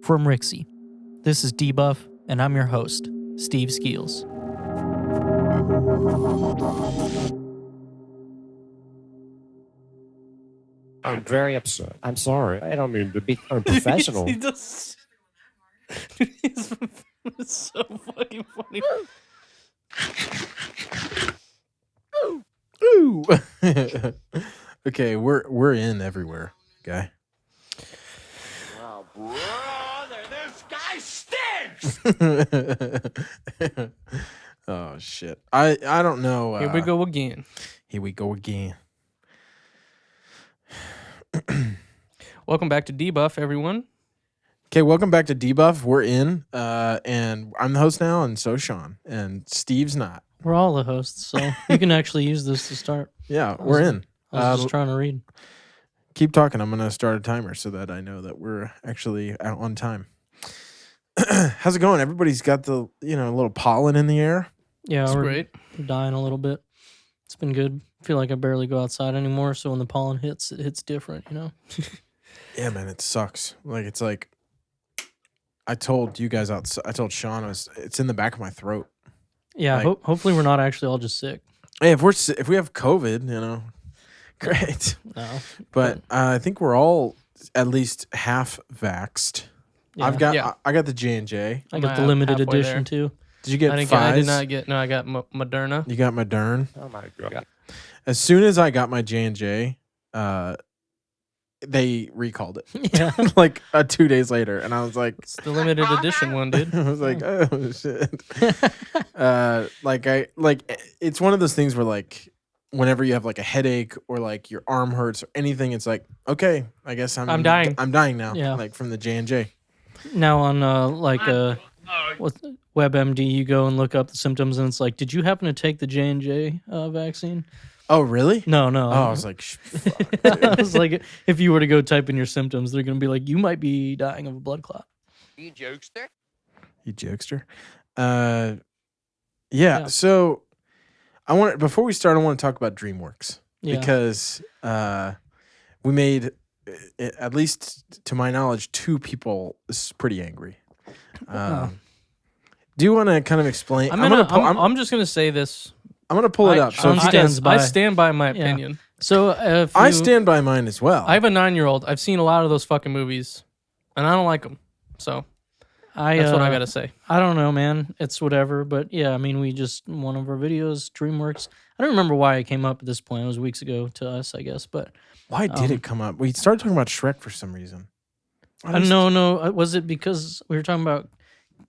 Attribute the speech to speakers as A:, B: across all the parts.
A: From Rixie, this is Debuff, and I'm your host, Steve Skeels.
B: I'm very upset. I'm sorry. I don't mean to be unprofessional.
A: It's so fucking funny.
C: Ooh. Okay, we're in everywhere, guy.
B: Wow, brother, this guy stinks!
C: Oh shit. I don't know.
A: Here we go again.
C: Here we go again.
A: Welcome back to Debuff, everyone.
C: Okay, welcome back to Debuff. We're in, and I'm the host now, and so Sean, and Steve's not.
A: We're all the hosts, so you can actually use this to start.
C: Yeah, we're in.
A: I was just trying to read.
C: Keep talking. I'm gonna start a timer so that I know that we're actually out on time. How's it going? Everybody's got the little pollen in the air.
A: Yeah,
D: It's
A: we're
D: great.
A: dying a little bit. It's been good. I feel like I barely go outside anymore, so when the pollen hits, it hits different, you know?
C: Yeah, man, it sucks. It's like I told you guys outside. I told Sean it's in the back of my throat.
A: Yeah, hopefully we're not actually all just sick.
C: Hey, if we have COVID, great.
A: No.
C: But I think we're all at least half vaxxed.
A: Yeah.
C: I got the J&J.
A: I got the
D: I'm
A: limited
D: halfway
A: edition,
D: there.
A: too.
C: Did you get
D: I
C: Pfizer?
D: did not get. No, I got Moderna.
C: You got Moderna.
B: Oh my god.
C: As soon as I got my J&J, they recalled it.
A: Yeah.
C: 2 days later, and I was like,
D: It's the limited edition one, dude.
C: I was like, oh shit. It's one of those things where whenever you have a headache or your arm hurts or anything, it's like, okay, I guess
D: I'm dying.
C: I'm dying now.
A: Yeah.
C: From the J&J.
A: Now on what's WebMD, you go and look up the symptoms, and it's like, did you happen to take the J&J vaccine?
C: Oh really?
A: No.
C: Oh, I was like, fuck.
A: I was like, if you were to go type in your symptoms, they're going to be like, you might be dying of a blood clot.
B: You jokester?
C: You jokester. Yeah. So before we start, I want to talk about DreamWorks because we made, at least to my knowledge, 2 people pretty angry. Do you want to kind of explain?
D: I'm just gonna say this.
C: I'm gonna pull it up. So
D: I stand by my opinion.
A: So
C: I stand by mine as well.
D: I have a 9-year-old. I've seen a lot of those fucking movies, and I don't like them. So that's what I gotta say.
A: I don't know, man. It's whatever. But yeah, I mean, one of our videos, DreamWorks. I don't remember why it came up at this point. It was weeks ago to us, I guess. But
C: why did it come up? We started talking about Shrek for some reason.
A: No. Was it because we were talking about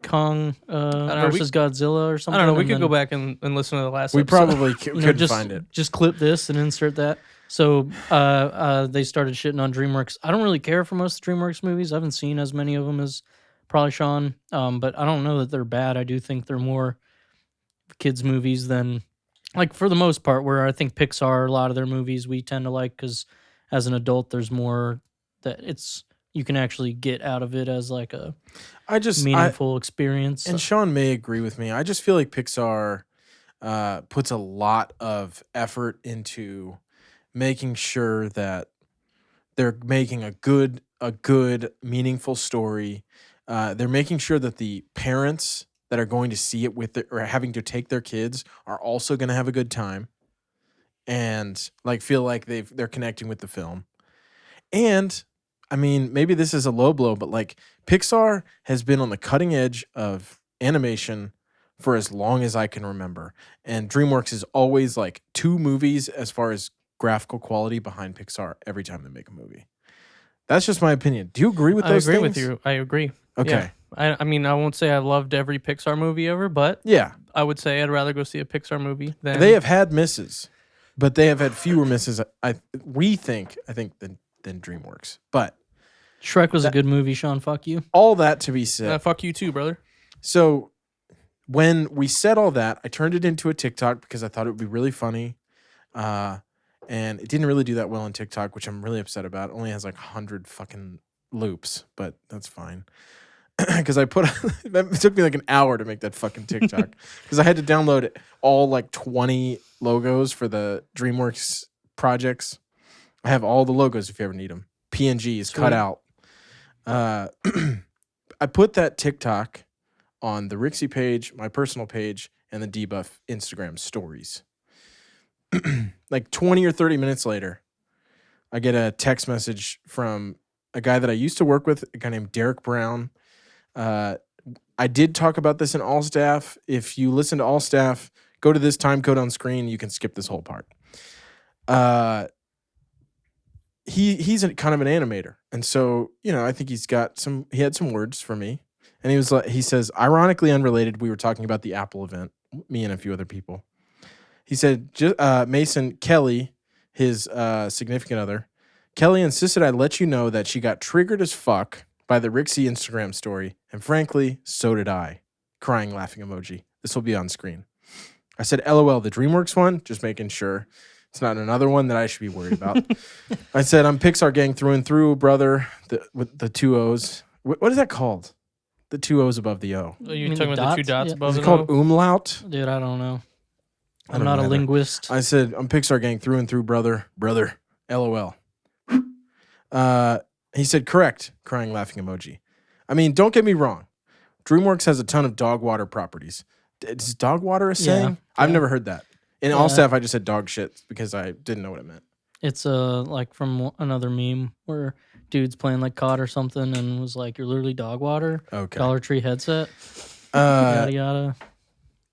A: Kong versus Godzilla or something?
D: I don't know. We could go back and listen to the last.
C: We
D: episode.
C: probably couldn't find it.
A: Just clip this and insert that. So they started shitting on DreamWorks. I don't really care for most of DreamWorks movies. I haven't seen as many of them as probably Sean. But I don't know that they're bad. I do think they're more kids' movies than, for the most part, where I think Pixar, a lot of their movies we tend to like because as an adult, there's more that you can actually get out of it as a meaningful experience.
C: And Sean may agree with me. I just feel like Pixar puts a lot of effort into making sure that they're making a good, meaningful story. They're making sure that the parents that are going to see it or having to take their kids are also going to have a good time and feel like they're connecting with the film. And I mean, maybe this is a low blow, but Pixar has been on the cutting edge of animation for as long as I can remember. And DreamWorks is always 2 movies as far as graphical quality behind Pixar every time they make a movie. That's just my opinion. Do you agree with those things?
D: I agree with you. I agree.
C: Okay.
D: Yeah. I mean, I won't say I loved every Pixar movie ever, but
C: yeah,
D: I would say I'd rather go see a Pixar movie than...
C: They have had misses, but they have had fewer misses, I think, than DreamWorks. But
A: Shrek was a good movie, Sean. Fuck you.
C: All that to be said.
D: Fuck you too, brother.
C: So when we said all that, I turned it into a TikTok because I thought it would be really funny. And it didn't really do that well on TikTok, which I'm really upset about. It only has 100 fucking loops, but that's fine. Because it took me an hour to make that fucking TikTok. Because I had to download all 20 logos for the DreamWorks projects. I have all the logos if you ever need them. PNGs cut out. I put that TikTok on the Rixie page, my personal page, and the Debuff Instagram stories. Like 20 or 30 minutes later, I get a text message from a guy that I used to work with, a guy named Derek Brown. I did talk about this in All Staff. If you listen to All Staff, go to this time code on screen. You can skip this whole part. He's kind of an animator, and so I think he had some words for me, and he says, ironically unrelated. We were talking about the Apple event, me and a few other people. He said, Mason Kelly, his significant other, Kelly insisted I let you know that she got triggered as fuck by the Rixie Instagram story, and frankly, so did I. Crying, laughing emoji. This will be on screen. I said, LOL, the DreamWorks one, just making sure it's not another one that I should be worried about. I said, I'm Pixar gang through and through, brother, with the two O's. What is that called? The two O's above the O.
D: Are you talking about the two dots above
C: Is
D: the
C: it called umlaut?
A: Dude, I don't know. I'm
C: don't
A: not
C: know
A: a
C: either.
A: linguist.
C: I said, I'm Pixar gang through and through, brother, LOL. He said, correct, crying, laughing emoji. I mean, don't get me wrong. DreamWorks has a ton of dog water properties. Is dog water a saying? I've never heard that. In All Staff, I just said dog shit because I didn't know what it meant.
A: It's like from another meme where dude's playing like COD or something and was like, "You're literally dog water."
C: Okay.
A: Dollar Tree headset. Yada yada.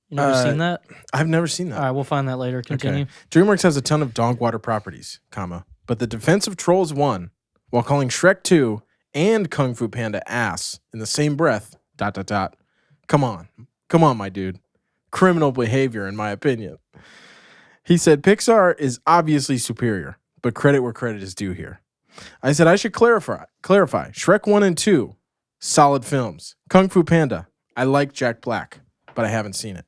A: You never seen that?
C: I've never seen that.
A: All right, we'll find that later. Continue.
C: Okay. DreamWorks has a ton of dog water properties, but the defense of Trolls 1, while calling Shrek 2 and Kung Fu Panda ass in the same breath, ... Come on, my dude. Criminal behavior, in my opinion. He said, Pixar is obviously superior, but credit where credit is due here. I said, I should clarify. Shrek 1 and 2, solid films. Kung Fu Panda, I like Jack Black, but I haven't seen it.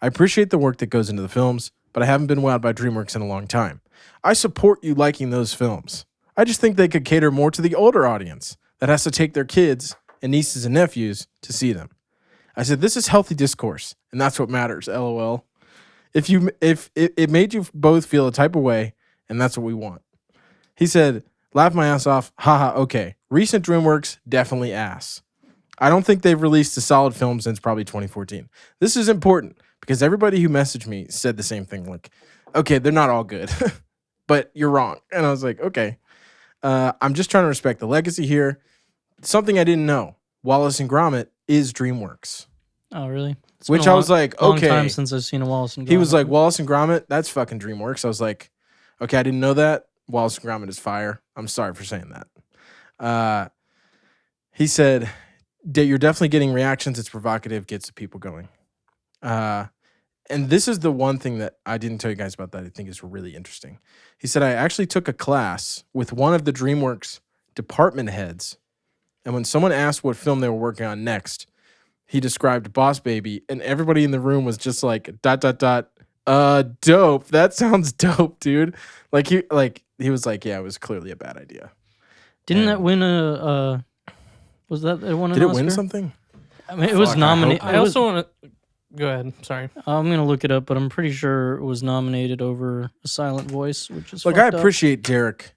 C: I appreciate the work that goes into the films, but I haven't been wowed by DreamWorks in a long time. I support you liking those films. I just think they could cater more to the older audience that has to take their kids and nieces and nephews to see them. I said, this is healthy discourse, and that's what matters, LOL. If it made you both feel a type of way, and that's what we want. He said, laugh my ass off, haha, okay. Recent DreamWorks, definitely ass. I don't think they've released a solid film since probably 2014. This is important, because everybody who messaged me said the same thing, like, okay, they're not all good, but you're wrong. And I was like, okay. I'm just trying to respect the legacy here. Something I didn't know. Wallace and Gromit is DreamWorks.
A: Oh, really?
C: Which I was like,
A: long
C: okay.
A: time since I've seen a Wallace and Gromit.
C: He was like, Wallace and Gromit, that's fucking DreamWorks. I was like, okay, I didn't know that. Wallace and Gromit is fire. I'm sorry for saying that. He said, you're definitely getting reactions. It's provocative, gets the people going. And this is the one thing that I didn't tell you guys about that I think is really interesting. He said, I actually took a class with one of the DreamWorks department heads. And when someone asked what film they were working on next, he described Boss Baby, and everybody in the room was just like, ... dope. That sounds dope, dude. He was like, yeah, it was clearly a bad idea.
A: Didn't that win a was that it won an
C: Did it
A: Oscar?
C: win something?
A: I mean, it was nominated.
D: I also want to go ahead. Sorry.
A: I'm going to look it up, but I'm pretty sure it was nominated over A Silent Voice, which is
C: Look, I appreciate Derek,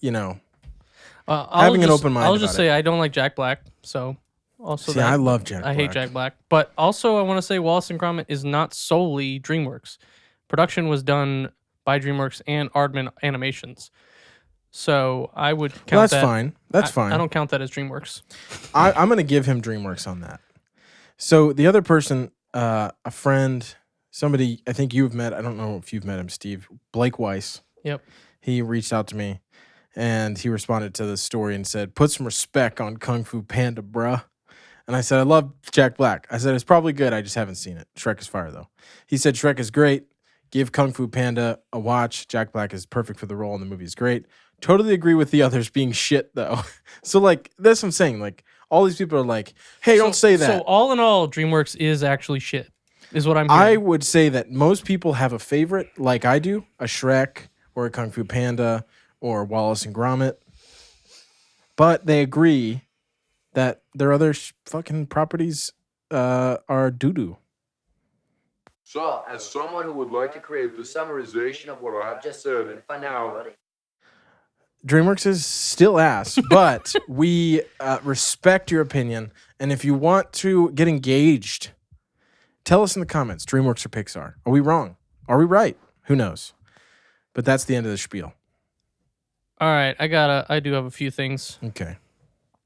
C: having an open mind.
D: I'll just say I don't like Jack Black, so also
C: See, I love Jack Black.
D: I hate Jack Black, but also I want to say Wallace and Gromit is not solely DreamWorks. Production was done by DreamWorks and Aardman Animations, so I would count
C: that's
D: that.
C: Fine. That's fine.
D: I don't count that as DreamWorks.
C: I'm going to give him DreamWorks on that. So the other person, a friend, somebody I think you've met. I don't know if you've met him, Steve. Blake Weiss.
D: Yep.
C: He reached out to me, and he responded to the story and said, "Put some respect on Kung Fu Panda, bruh." And I said, I love Jack Black. I said, it's probably good. I just haven't seen it. Shrek is fire, though. He said, Shrek is great. Give Kung Fu Panda a watch. Jack Black is perfect for the role, and the movie is great. Totally agree with the others being shit, though. So, that's what I'm saying. All these people are like, hey, don't say that.
D: So, all in all, DreamWorks is actually shit, is what I'm hearing.
C: I would say that most people have a favorite, like I do, a Shrek or a Kung Fu Panda or Wallace and Gromit. But they agree that their other fucking properties are doo-doo.
E: So, as someone who would like to create the summarization of what I have just said, now,
C: DreamWorks is still ass, but we respect your opinion. And if you want to get engaged, tell us in the comments, DreamWorks or Pixar. Are we wrong? Are we right? Who knows? But that's the end of the spiel.
D: All right, I do have a few things.
C: Okay.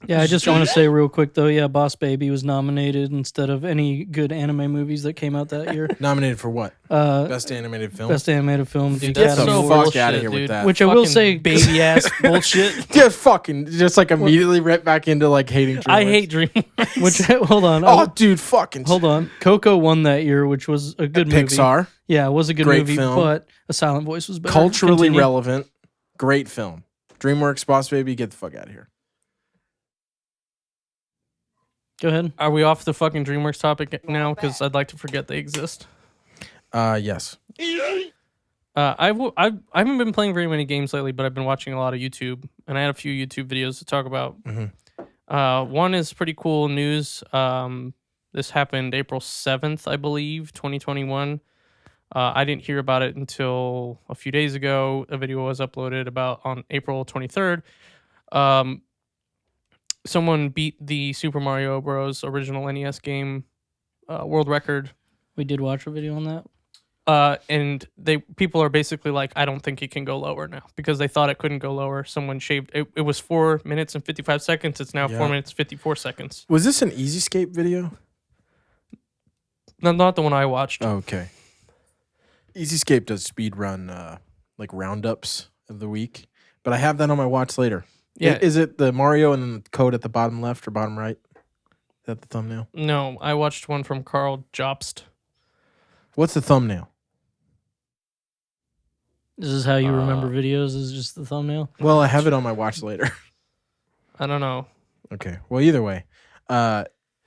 A: Yeah, I just want to say real quick though, yeah, Boss Baby was nominated instead of any good anime movies that came out that year.
C: Nominated for what?
A: Best
C: animated film?
A: Best animated film.
D: Dude,
C: Get
D: that's
C: the
D: so
C: fuck
D: bullshit,
C: out of here
D: dude.
C: with that.
A: Which I will
D: Fucking
A: say,
D: baby ass bullshit.
C: just like immediately right back into like hating DreamWorks.
D: I hate DreamWorks.
A: which hold on,
C: Oh, dude, fucking
A: hold on. Coco won that year, which was a good movie.
C: Pixar.
A: Yeah, it was a good
C: Great
A: movie,
C: film.
A: but A Silent Voice was better.
C: Culturally
A: Continue.
C: relevant. Great film. DreamWorks, Boss Baby, get the fuck out of here.
A: Go ahead.
D: Are we off the fucking DreamWorks topic now? Because I'd like to forget they exist.
C: Yes.
D: I haven't been playing very many games lately, but I've been watching a lot of YouTube, and I had a few YouTube videos to talk about.
C: Mhm.
D: One is pretty cool news. This happened April 7th, I believe, 2021. I didn't hear about it until a few days ago. A video was uploaded about on April 23rd. Someone beat the Super Mario Bros. Original NES game world record.
A: We did watch a video on that.
D: And people are basically like, I don't think it can go lower now because they thought it couldn't go lower. Someone shaved it was 4 minutes and 55 seconds. It's now
C: Yeah.
D: 4 minutes 54 seconds.
C: Was this an Easyscape video?
D: No, not the one I watched.
C: Oh, okay. Easyscape does speedrun like roundups of the week, but I have that on my watch later.
D: Yeah.
C: Is it the Mario and then the code at the bottom left or bottom right? Is that the thumbnail?
D: No, I watched one from Carl Jobst.
C: What's the thumbnail?
A: This is how you remember videos, is just the thumbnail.
C: Well, I have it on my watch later.
D: I don't know.
C: Okay. Well, either way.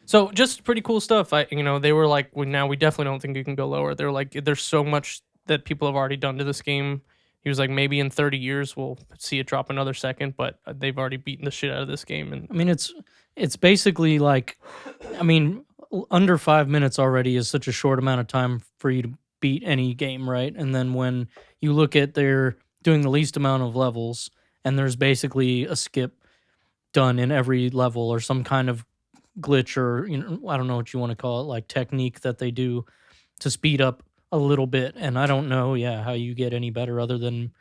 D: So just pretty cool stuff. They were like, well, now we definitely don't think it can go lower. They're like, there's so much that people have already done to this game. He was like, maybe in 30 years we'll see it drop another second, but they've already beaten the shit out of this game. And
A: I mean, it's basically like, I mean, under 5 minutes already is such a short amount of time for you to beat any game, right? And then when you look at they're doing the least amount of levels, and there's basically a skip done in every level or some kind of glitch or I don't know what you want to call it, like technique that they do to speed up a little bit. And I don't know, how you get any better other than,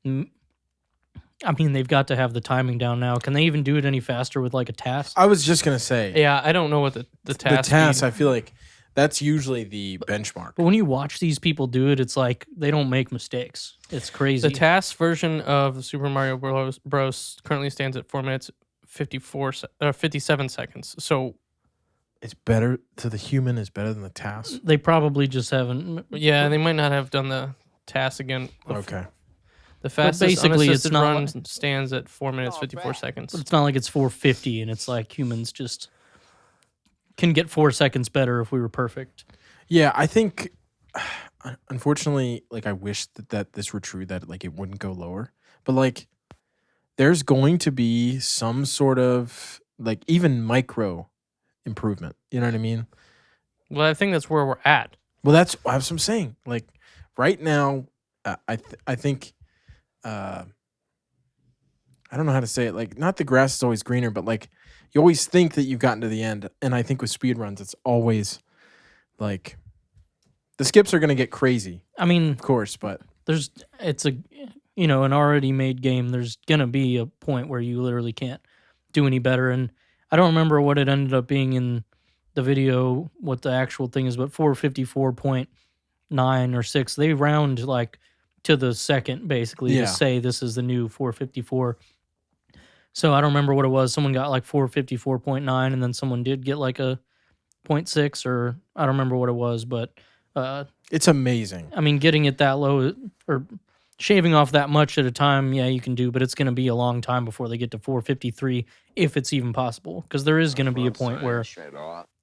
A: I mean, they've got to have the timing down now. Can they even do it any faster with like a task?
C: I was just gonna say
D: yeah, I don't know what the task.
C: the task. I feel like that's usually the benchmark.
A: But when you watch these people do it, it's like they don't make mistakes. It's crazy.
D: The task version of the Super Mario Bros. Currently stands at 4 minutes 57 seconds. So
C: It's better to the human is better than the task.
A: They probably just haven't.
D: yeah, they might not have done the task again.
C: Okay.
D: The fastest
A: basically, it's
D: unassisted
A: not
D: run
A: like-
D: stands at 4 minutes 54 seconds.
A: It's not like it's 450 and it's like humans just can get 4 seconds better if we were perfect.
C: Yeah, I think unfortunately, like I wish that this were true, that like it wouldn't go lower. But like there's going to be some sort of like even micro improvement. You know what I mean?
D: Well, I think that's where we're at.
C: Well, that's what I'm saying. Like right now, I think I don't know how to say it. Like not the grass is always greener, but like you always think that you've gotten to the end. And I think with speedruns, it's always like the skips are going to get crazy,
A: I mean,
C: of course, but
A: it's a, an already made game. There's going to be a point where you literally can't do any better. And I don't remember what it ended up being in the video, what the actual thing is, but 454.9 or 6, they round like to the second basically
C: Yeah.
A: to say this is the new 454. So I don't remember what it was. Someone got like 454.9 and then someone did get like a 0.6 or I don't remember what it was, but
C: it's amazing.
A: I mean, getting it that low or shaving off that much at a time, yeah, you can do, but it's going to be a long time before they get to 453, if it's even possible. Because there is going to be a point where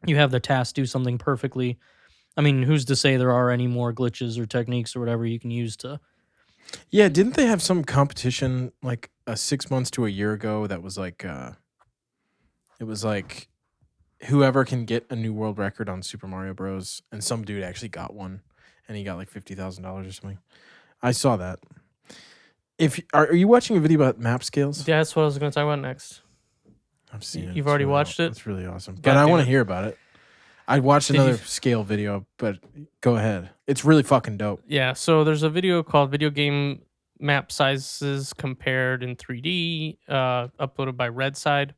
A: you have the task do something perfectly. I mean, who's to say there are any more glitches or techniques or whatever you can use to...
C: Yeah, didn't they have some competition like 6 months to a year ago that was like, it was like whoever can get a new world record on Super Mario Bros. And some dude actually got one and he got like $50,000 or something. I saw that. Are you watching a video about map scales?
D: Yeah, that's what I was going to talk about next.
C: I've seen it.
D: You've
C: It's
D: already
C: really
D: watched it?
C: It's really awesome.
D: God
C: But I
D: damn
C: want
D: it.
C: to hear about it. I watched
D: Did
C: another
D: you-
C: scale video, but go ahead. It's really fucking dope.
D: Yeah, so there's a video called Video Game Map Sizes Compared in 3D, uploaded by Redside.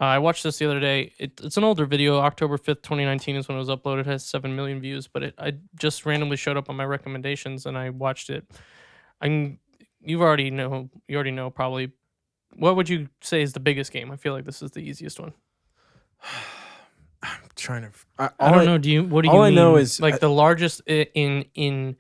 D: I watched this the other day. It's an older video. October 5th, 2019 is when it was uploaded. It has 7 million views, but I just randomly showed up on my recommendations and I watched it. You already know probably. What would you say is the biggest game? I feel like this is the easiest one.
C: I'm trying to.
A: I don't know. What do you
C: all
A: mean?
C: I know is
D: Like the largest in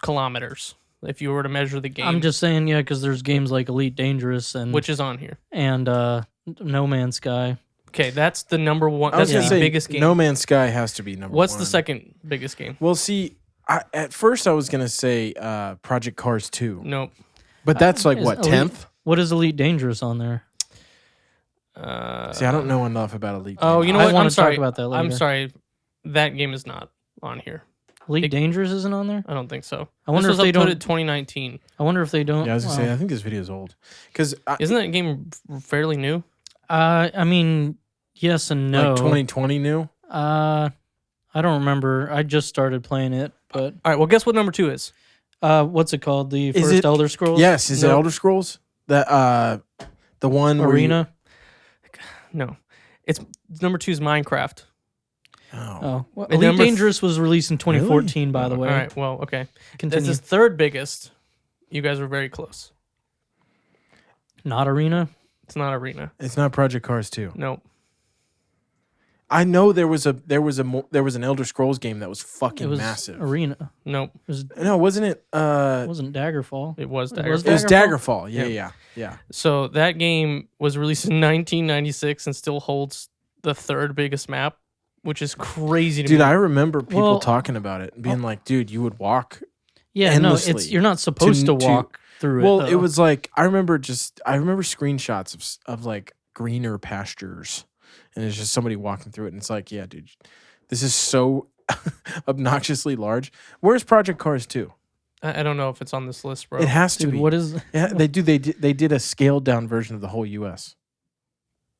D: kilometers. If you were to measure the game,
A: I'm just saying, yeah, because there's games like Elite Dangerous and
D: which is on here.
A: and No Man's Sky.
D: Okay, that's the number one.
C: I was
D: That's
C: gonna
D: the
C: say
D: biggest game.
C: No Man's Sky has to be number
D: What's
C: one.
D: the second biggest game?
C: Well, see, at first I was gonna say Project Cars 2,
D: Nope.
C: but that's like
A: Is
C: what
A: Elite-
C: 10th?
A: What is Elite Dangerous on there?
C: See, I don't know enough about Elite.
D: Oh, you know
A: I
D: what?
A: wanna
D: I'm sorry.
A: talk about that
D: I'm
A: later.
D: sorry. That game is not on here.
A: Elite Dangerous isn't on there.
D: I don't think so.
A: I wonder
D: this
A: if
D: was
A: they
D: uploaded
A: don't.
D: 2019.
A: I wonder if they don't.
C: Yeah, I was gonna say I think this video is old because
D: Isn't that game fairly new?
A: I mean, yes and no.
C: like 2020 new.
A: I don't remember. I just started playing it, but
D: All right. Well, guess what number 2 is?
A: what's it called? The
C: Is
A: first
C: it-
A: Elder Scrolls.
C: Yes, is it
D: No.
C: Elder Scrolls? That the one where you-
A: Arena.
D: No. It's number 2 is Minecraft.
C: Oh.
A: Oh, well,
D: And
A: Elite
D: number
A: Dangerous was released in 2014. By the way,
D: All right. Well, okay.
A: Continue.
D: This is third biggest. You guys were very close.
A: Not Arena.
D: It's not Arena.
C: It's not Project Cars 2.
D: Nope.
C: I know there was an Elder Scrolls game that was
A: It
C: fucking
A: was
C: massive.
A: Arena.
D: Nope.
C: No, wasn't it?
A: It wasn't Daggerfall.
D: It was
A: It
D: Daggerfall.
A: was
C: It was
A: Daggerfall?
C: Daggerfall. Yeah.
D: So that game was released in 1996 and still holds the third biggest map, which is crazy to
C: Dude,
D: me.
C: I remember people
A: Well,
C: talking about it and being like, "Dude, you would walk."
A: Yeah,
C: endlessly
A: no, it's you're not supposed to
C: to-
A: walk through
C: Well,
A: it.
C: it was like I remember screenshots of like greener pastures, and it's just somebody walking through it, and it's like, yeah, dude, this is so obnoxiously large. Where's Project Cars 2?
D: I don't know if it's on this list, bro.
C: It has to
A: Dude,
C: be.
A: what is?
C: Yeah, they did a scaled down version of the whole U.S.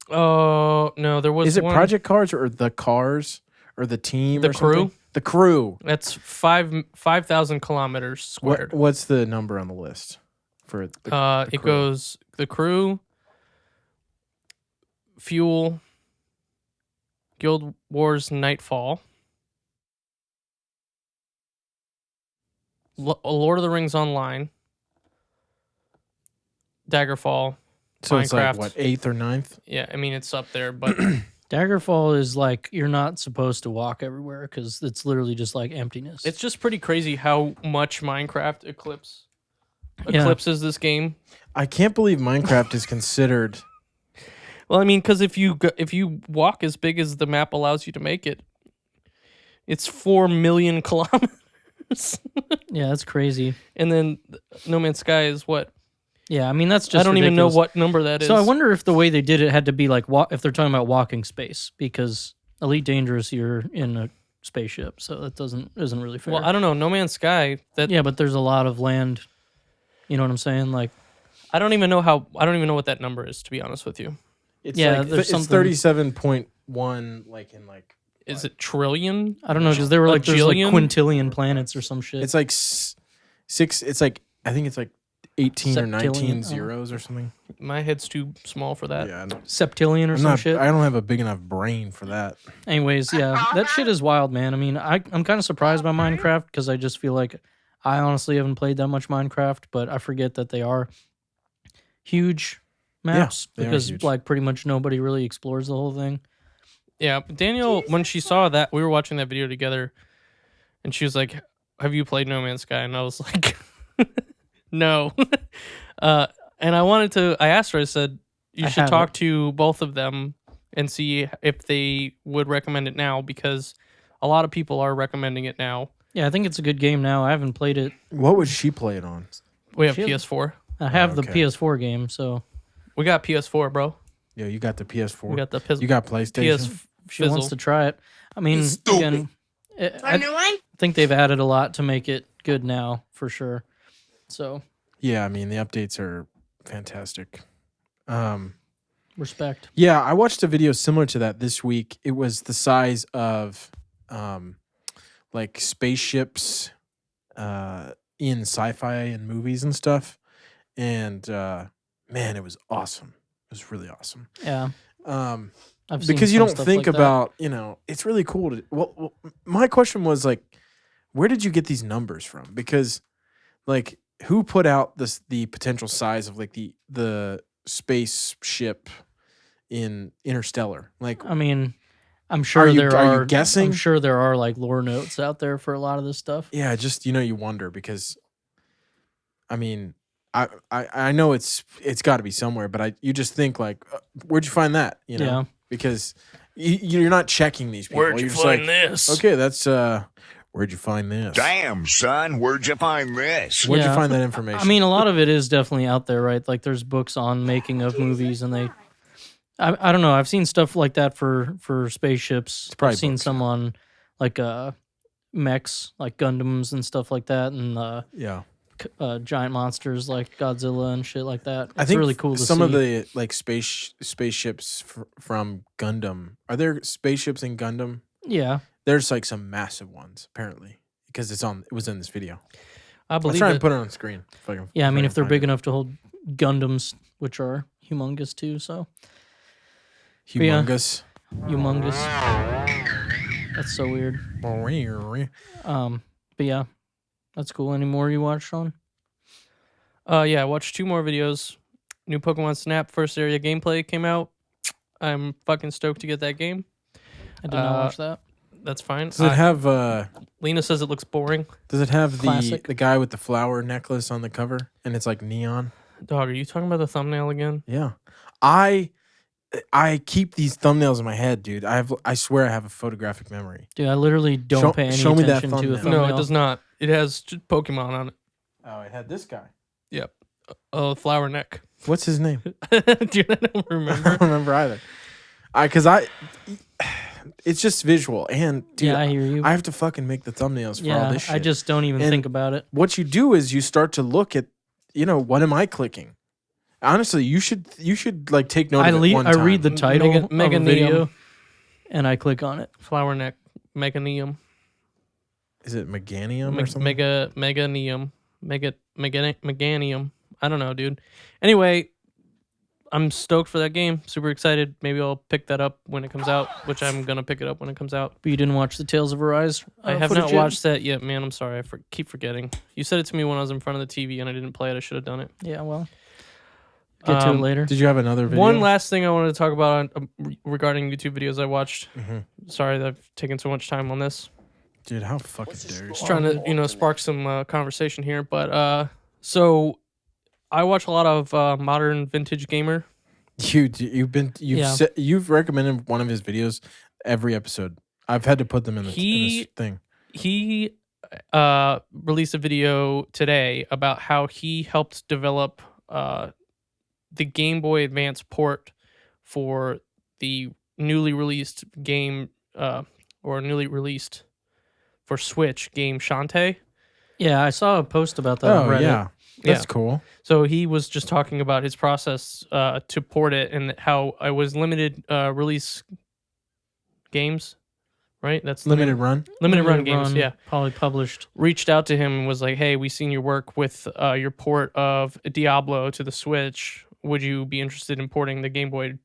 D: Oh no, there was.
C: Is it
D: one,
C: Project Cars or the Cars or the team?
D: The
C: or something?
D: Crew?
C: The Crew.
D: That's 5,000 kilometers squared.
C: What's the number on the list for the
D: It
C: Crew?
D: goes the Crew, Fuel, Guild Wars Nightfall, Lord of the Rings Online, Daggerfall.
C: So it's like
D: Minecraft.
C: what, 8th or 9th?
D: Yeah, I mean it's up there, but
A: Daggerfall is like you're not supposed to walk everywhere because it's literally just like emptiness.
D: it's just pretty crazy how much Minecraft
A: Yeah.
D: eclipses this game.
C: I can't believe Minecraft is considered.
D: Well, I mean, because if you walk as big as the map allows you to make it, it's 4 million kilometers,
A: yeah, that's crazy.
D: and then No Man's Sky is what?
A: Yeah, I mean that's just.
D: I don't even know
A: ridiculous.
D: what number that is.
A: So I wonder if the way they did it had to be like if they're talking about walking space because Elite Dangerous you're in a spaceship, so that isn't really fair.
D: Well, I don't know. No Man's Sky. That
A: Yeah, but there's a lot of land. You know what I'm saying? Like,
D: I don't even know what that number is. To be honest with you,
C: It's
A: Yeah,
C: like,
A: there's
C: it's
A: something-
C: 37.1, like in like.
D: is it trillion?
A: I don't know because there were
D: A
A: like there's like
D: jillion?
A: quintillion planets or some shit.
C: It's like six. It's like I think it's like 18 or 19
A: Septillion,
C: zeros or something.
D: My head's too small for that.
C: Yeah,
A: septillion or
C: I'm
A: some
C: not.
A: shit.
C: I don't have a big enough brain for that.
A: Anyways, yeah, that shit is wild, man. I mean, I'm kind of surprised by Minecraft because I just feel like I honestly haven't played that much Minecraft, but I forget that they are huge maps
C: they are
A: because
C: huge.
A: like pretty much nobody really explores the whole thing.
D: Yeah, but Daniel, when she saw that, we were watching that video together, and she was like, "Have you played No Man's Sky?" And I was like, "No." And I asked her. I said, "You
A: I
D: should
A: have
D: talk
A: it.
D: to both of them and see if they would recommend it now because a lot of people are recommending it now."
A: Yeah, I think it's a good game now. I haven't played it.
C: What would she play it on?
D: We have
A: Shit.
D: PS4.
A: I have the
C: okay.
A: PS4 game, so
D: We got PS4, bro.
C: Yeah, you got the PS4.
D: We got the
C: you got PlayStation.
D: PS.
A: she wants to try it. I mean, again, I think they've added a lot to make it good now for sure. So
C: Yeah, I mean the updates are fantastic.
A: respect.
C: Yeah, I watched a video similar to that this week. It was the size of like spaceships in sci-fi and movies and stuff. And man, it was awesome. It was really awesome.
A: Yeah. I've seen
C: Because you
A: some
C: don't
A: stuff
C: think
A: like that.
C: about, it's really cool to well, my question was like, where did you get these numbers from? Because like who put out the potential size of like the spaceship in Interstellar? Like,
A: I mean, I'm sure
C: Are you-
A: there
C: are you
A: are.
C: guessing?
A: I'm sure there are like lore notes out there for a lot of this stuff.
C: yeah, just you wonder because I mean, I know it's got to be somewhere, but you just think like, where'd you find that?
A: Yeah.
C: Because you're not checking these people.
A: Where'd you
C: You're just
A: find
C: like,
A: this?
C: okay, that's where'd you find this?
E: Damn, son, where'd you find this?
C: Where'd you
A: Yeah.
C: find that information?
A: I mean, a lot of it is definitely out there, right? Like, there's books on making of movies, and I don't know. I've seen stuff like that for spaceships.
C: probably
A: I've seen
C: books,
A: some on like mechs, like Gundams and stuff like that, and
C: yeah.
A: giant monsters like Godzilla and shit like that. It's
C: I think
A: really cool to
C: some
A: see.
C: of the like spaceships from Gundam. Are there spaceships in Gundam?
A: Yeah,
C: There's like some massive ones apparently because it was in this video.
D: I
C: I'll
D: believe
C: try and
D: it.
C: put it on screen.
A: yeah. I mean,
C: can
A: if they're
C: find
A: big
C: it.
A: enough to hold Gundams, which are humongous too, so yeah.
C: Humongous.
A: humongous. That's so weird. But yeah, that's cool. Any more you watched, Sean?
D: Yeah, I watched 2 more videos. New Pokemon Snap first area gameplay came out. I'm fucking stoked to get that game.
A: I did not watch that.
D: That's fine.
C: Does it have
D: Lena says it looks boring.
A: Classic.
C: the guy with the flower necklace on the cover and it's like neon?
D: Dog, are you talking about the thumbnail again?
C: Yeah. I keep these thumbnails in my head, dude. I swear I have a photographic memory.
A: Dude, I literally don't pay any
C: show me that
A: attention to a
C: thumbnail.
A: thumbnail.
D: No, it does not. It has just Pokemon on it.
C: Oh, it had this guy.
D: Yep. Flower neck.
C: What's his name?
D: Dude, I don't
C: I
D: remember.
C: don't remember either. It's just visual, and dude,
A: Yeah, I hear you.
C: I have to fucking make the thumbnails for all
A: Yeah,
C: this shit.
A: I just don't even
C: And
A: think about it.
C: what you do is you start to look at, what am I clicking? Honestly, you should like take note of it one time.
A: I read the title
D: Mega
A: of a video,
D: Neum.
A: and I click on it.
D: Flower neck. Meganium.
C: Is it Meganium or something?
D: Meganium. Meganium. I don't know, dude. Anyway, I'm stoked for that game. Super excited. Maybe I'll pick that up when it comes out, which I'm going to pick it up when it comes out.
A: But you didn't watch the Tales of Arise?
D: I have
A: footage
D: not
A: yet?
D: watched that yet, man. I'm sorry. I keep forgetting. You said it to me when I was in front of the TV and I didn't play it. I should have done it.
A: Yeah, well, get to it later.
C: Did you have another video?
D: One last thing I wanted to talk about regarding YouTube videos I watched.
C: Mhm.
D: Sorry that I've taken so much time on this.
C: Dude, how fucking dare you?
D: Just trying to, spark some conversation here. But so I watch a lot of modern vintage gamer.
C: You've recommended one of his videos every episode. I've had to put them in this thing.
D: He released a video today about how he helped develop the Game Boy Advance port for the newly released game or newly released for Switch game Shantae.
A: Yeah, I saw a post about that on
C: Oh
A: Reddit.
C: yeah, that's
D: Yeah.
C: cool.
D: So he was just talking about his process to port it and how I was limited release games, right? That's
C: Limited run.
D: limited run games. Yeah,
A: Probably published.
D: reached out to him and was like, "Hey, we seen your work with your port of Diablo to the Switch. Would you be interested in porting the Game Boy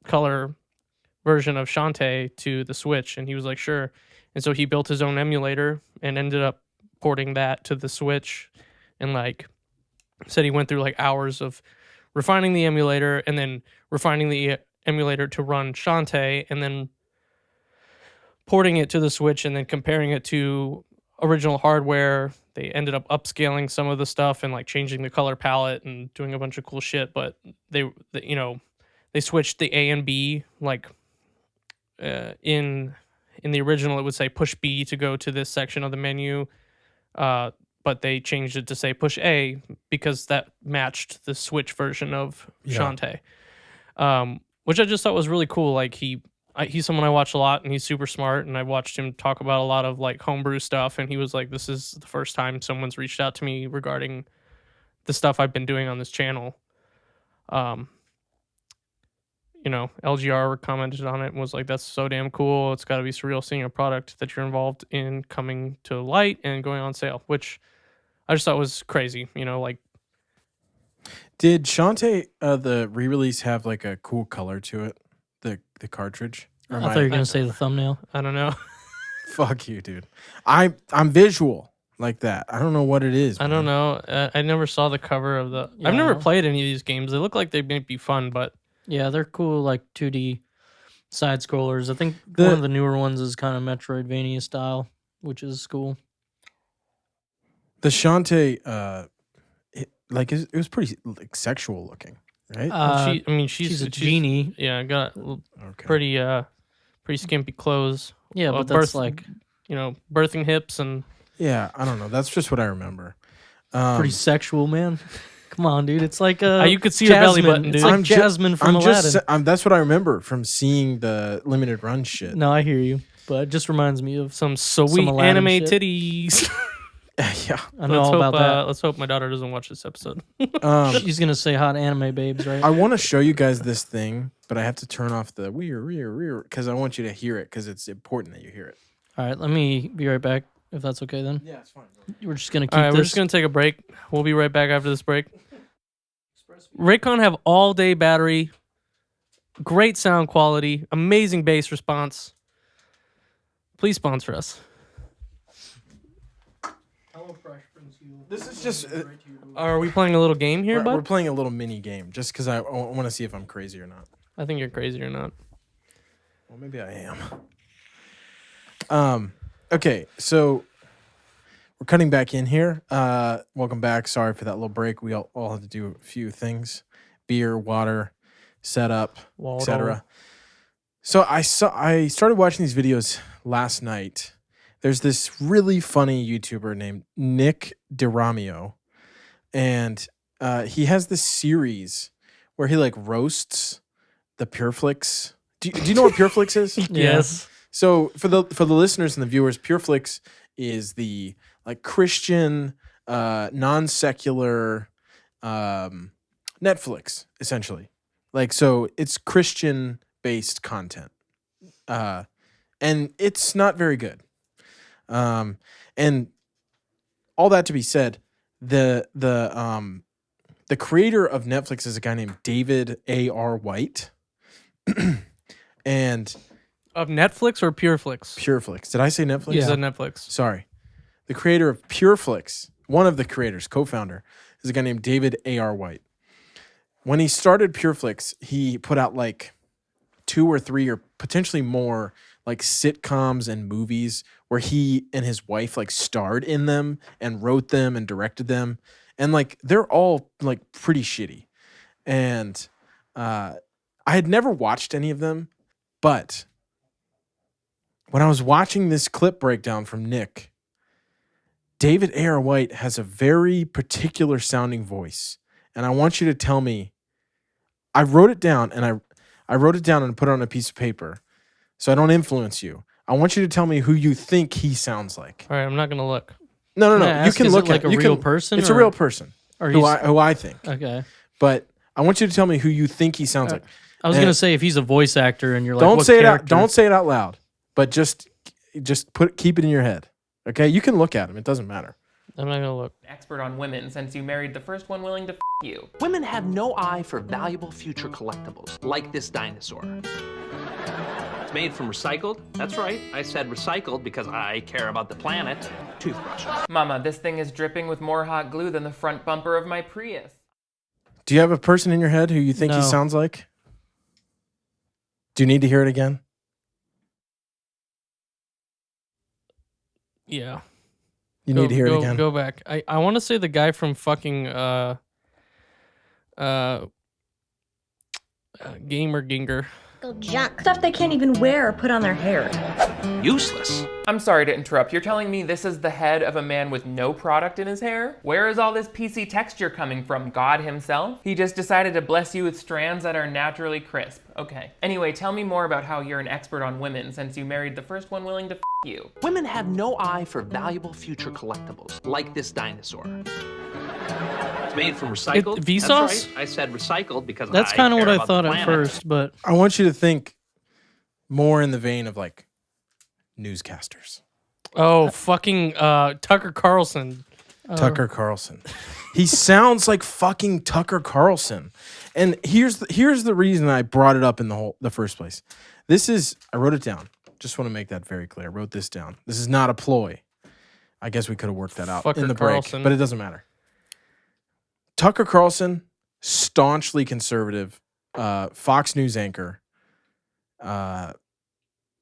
D: Color version of Shantae to the Switch?" And he was like, "Sure." And so he built his own emulator and ended up porting that to the Switch, and said he went through hours of refining the emulator and then refining the emulator to run Shantae and then porting it to the Switch and then comparing it to original hardware. They ended up upscaling some of the stuff and changing the color palette and doing a bunch of cool shit, but they switched the A and B in the original it would say push B to go to this section of the menu. But they changed it to say push A because that matched the Switch version of Shantae, which I just thought was really cool. I he's someone I watch a lot, and he's super smart. And I watched him talk about a lot of like homebrew stuff, and he was like, "This is the first time someone's reached out to me regarding the stuff I've been doing on this channel." LGR commented on it and was like, "That's so damn cool. It's got to be surreal seeing a product that you're involved in coming to light and going on sale," which I just thought was crazy.
C: Did Shantae the re-release have like a cool color to it? The cartridge? Or
A: I
C: am
A: thought you were gonna say the thumbnail.
D: I don't know.
C: Fuck you, dude. I'm visual like that. I don't know what it is.
D: I don't know. I never saw the cover of the.
A: Yeah.
D: I've never played any of these games. They look like they might be fun, but
A: Yeah, they're cool, like 2D side scrollers. I think one of the newer ones is kind of Metroidvania style, which is cool.
C: The Shantae, it was pretty like sexual looking, right?
D: she's
A: a genie.
D: Yeah, got
C: Okay.
D: pretty skimpy clothes.
A: Yeah,
D: Well,
A: but that's
D: birth-
A: like
D: Birthing hips and
C: Yeah, I don't know. That's just what I remember.
A: pretty sexual, man. Come on, dude. It's like
D: you could see her belly
A: Jasmine.
D: button, dude.
A: It's like Jasmine from Aladdin.
C: That's what I remember from seeing the limited run shit.
A: No, I hear you, but it just reminds me of
D: some sweet
A: Aladdin
D: anime
A: shit.
D: titties.
C: Yeah.
A: I know all about that.
D: Let's hope my daughter doesn't watch this episode.
A: She's gonna say hot anime babes, right?
C: I want to show you guys this thing, but I have to turn off the rear because I want you to hear it because it's important that you hear it.
A: All right, let me be right back if that's okay. Then
C: Yeah, it's fine.
A: we're just gonna keep
D: All right,
A: this.
D: we're just gonna take a break. We'll be right back after this break. Raycon have all day battery, great sound quality, amazing bass response. Please sponsor us.
C: This is just
D: Are we playing a little game here,
C: we're
D: bud?
C: playing a little mini game just because I want to see if I'm crazy or not.
D: I think you're crazy or not.
C: Well, maybe I am. Okay, so we're cutting back in here. Welcome back. Sorry for that little break. We all had to do a few things: beer, water, setup, etc. So I started watching these videos last night. There's this really funny YouTuber named Nick DeRamio, and he has this series where he like roasts the Pureflix. Do you know what Pureflix is?
D: Yes.
C: So for the listeners and the viewers, Pureflix is the like Christian, non-secular Netflix, essentially. Like, so it's Christian based content, and it's not very good. And all that to be said, the creator of Netflix is a guy named David A.R. White, and
D: Of Netflix or Pureflix?
C: Pureflix. Did I say Netflix?
D: You said Netflix.
C: Sorry. The creator of Pureflix, one of the creators, co-founder, is a guy named David A.R. White. When he started Pureflix, he put out like 2 or 3 or potentially more like sitcoms and movies where he and his wife like starred in them and wrote them and directed them. And like they're all like pretty shitty. And I had never watched any of them, but when I was watching this clip breakdown from Nick, David A.R. White has a very particular sounding voice. And I want you to tell me, I wrote it down and I wrote it down and put it on a piece of paper so I don't influence you. I want you to tell me who you think he sounds like.
D: All right, I'm not going to look.
C: No.
A: Can I
C: You
A: ask,
C: can
A: is
C: look
A: it like
C: at
A: a
C: you
A: real
C: can-
A: person,
C: It's a
A: or-
C: real person
A: Or
C: who
A: he's-
C: who I think.
A: Okay.
C: But I want you to tell me who you think he sounds like.
A: I was
C: And
A: gonna say if he's a voice actor and you're like,
C: don't
A: what
C: say
A: character?
C: it out. Don't say it out loud. But just keep it in your head. Okay, you can look at him. It doesn't matter.
D: I'm not going to look.
F: Expert on women since you married the first one willing to you.
G: Women have no eye for valuable future collectibles, like this dinosaur. It's made from recycled. That's right, I said recycled because I care about the planet. Toothbrush.
F: Mama, this thing is dripping with more hot glue than the front bumper of my Prius.
C: Do you have a person in your head who you think he
A: No.
C: sounds like? Do you need to hear it again?
D: Yeah.
C: You need to hear it again.
D: Go back. I want to say the guy from fucking Gamer Ginger.
H: junk. Stuff they can't even wear or put on their hair.
G: Useless.
F: I'm sorry to interrupt. You're telling me this is the head of a man with no product in his hair? Where is all this PC texture coming from? God himself? He just decided to bless you with strands that are naturally crisp. Okay. Anyway, tell me more about how you're an expert on women since you married the first one willing to f you.
G: Women have no eye for valuable future collectibles, like this dinosaur. It's made from recycled.
D: Vsauce?
G: That's right. I said recycled because
A: That's
G: I
A: kind of
G: care
A: what I
G: about
A: thought
G: the
A: at
G: planet.
A: first, but
C: I want you to think more in the vein of like newscasters.
D: Oh, fucking Tucker Carlson.
C: Tucker Carlson. He sounds like fucking Tucker Carlson. And here's the reason I brought it up in the first place. I wrote it down. Just want to make that very clear. I wrote this down. This is not a ploy. I guess we could have worked that out in the
D: Carlson.
C: break, but it doesn't matter. Tucker Carlson, staunchly conservative, Fox News anchor,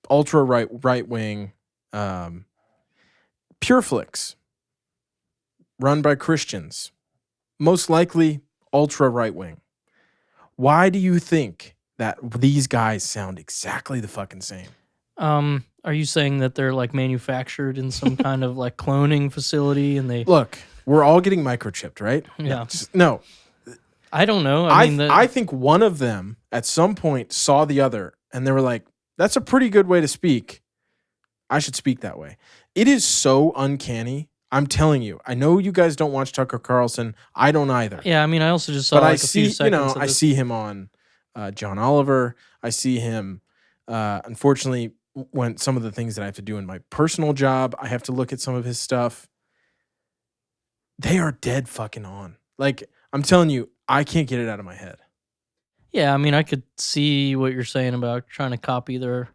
C: ultra right wing, Pureflix, run by Christians, most likely ultra right wing. Why do you think that these guys sound exactly the fucking same?
A: are you saying that they're like manufactured in some kind of like cloning facility and they
C: Look, we're all getting microchipped, right?
A: Yeah.
C: No.
A: I don't know.
C: I think one of them at some point saw the other and they were like, that's a pretty good way to speak. I should speak that way. It is so uncanny. I'm telling you. I know you guys don't watch Tucker Carlson. I don't either.
A: Yeah, I mean, I also just saw
C: But
A: like
C: I
A: a
C: see,
A: few seconds of
C: I
A: this.
C: see him on John Oliver. I see him, unfortunately, when some of the things that I have to do in my personal job, I have to look at some of his stuff. They are dead fucking on. Like, I'm telling you, I can't get it out of my head.
A: Yeah, I mean, I could see what you're saying about trying to copy their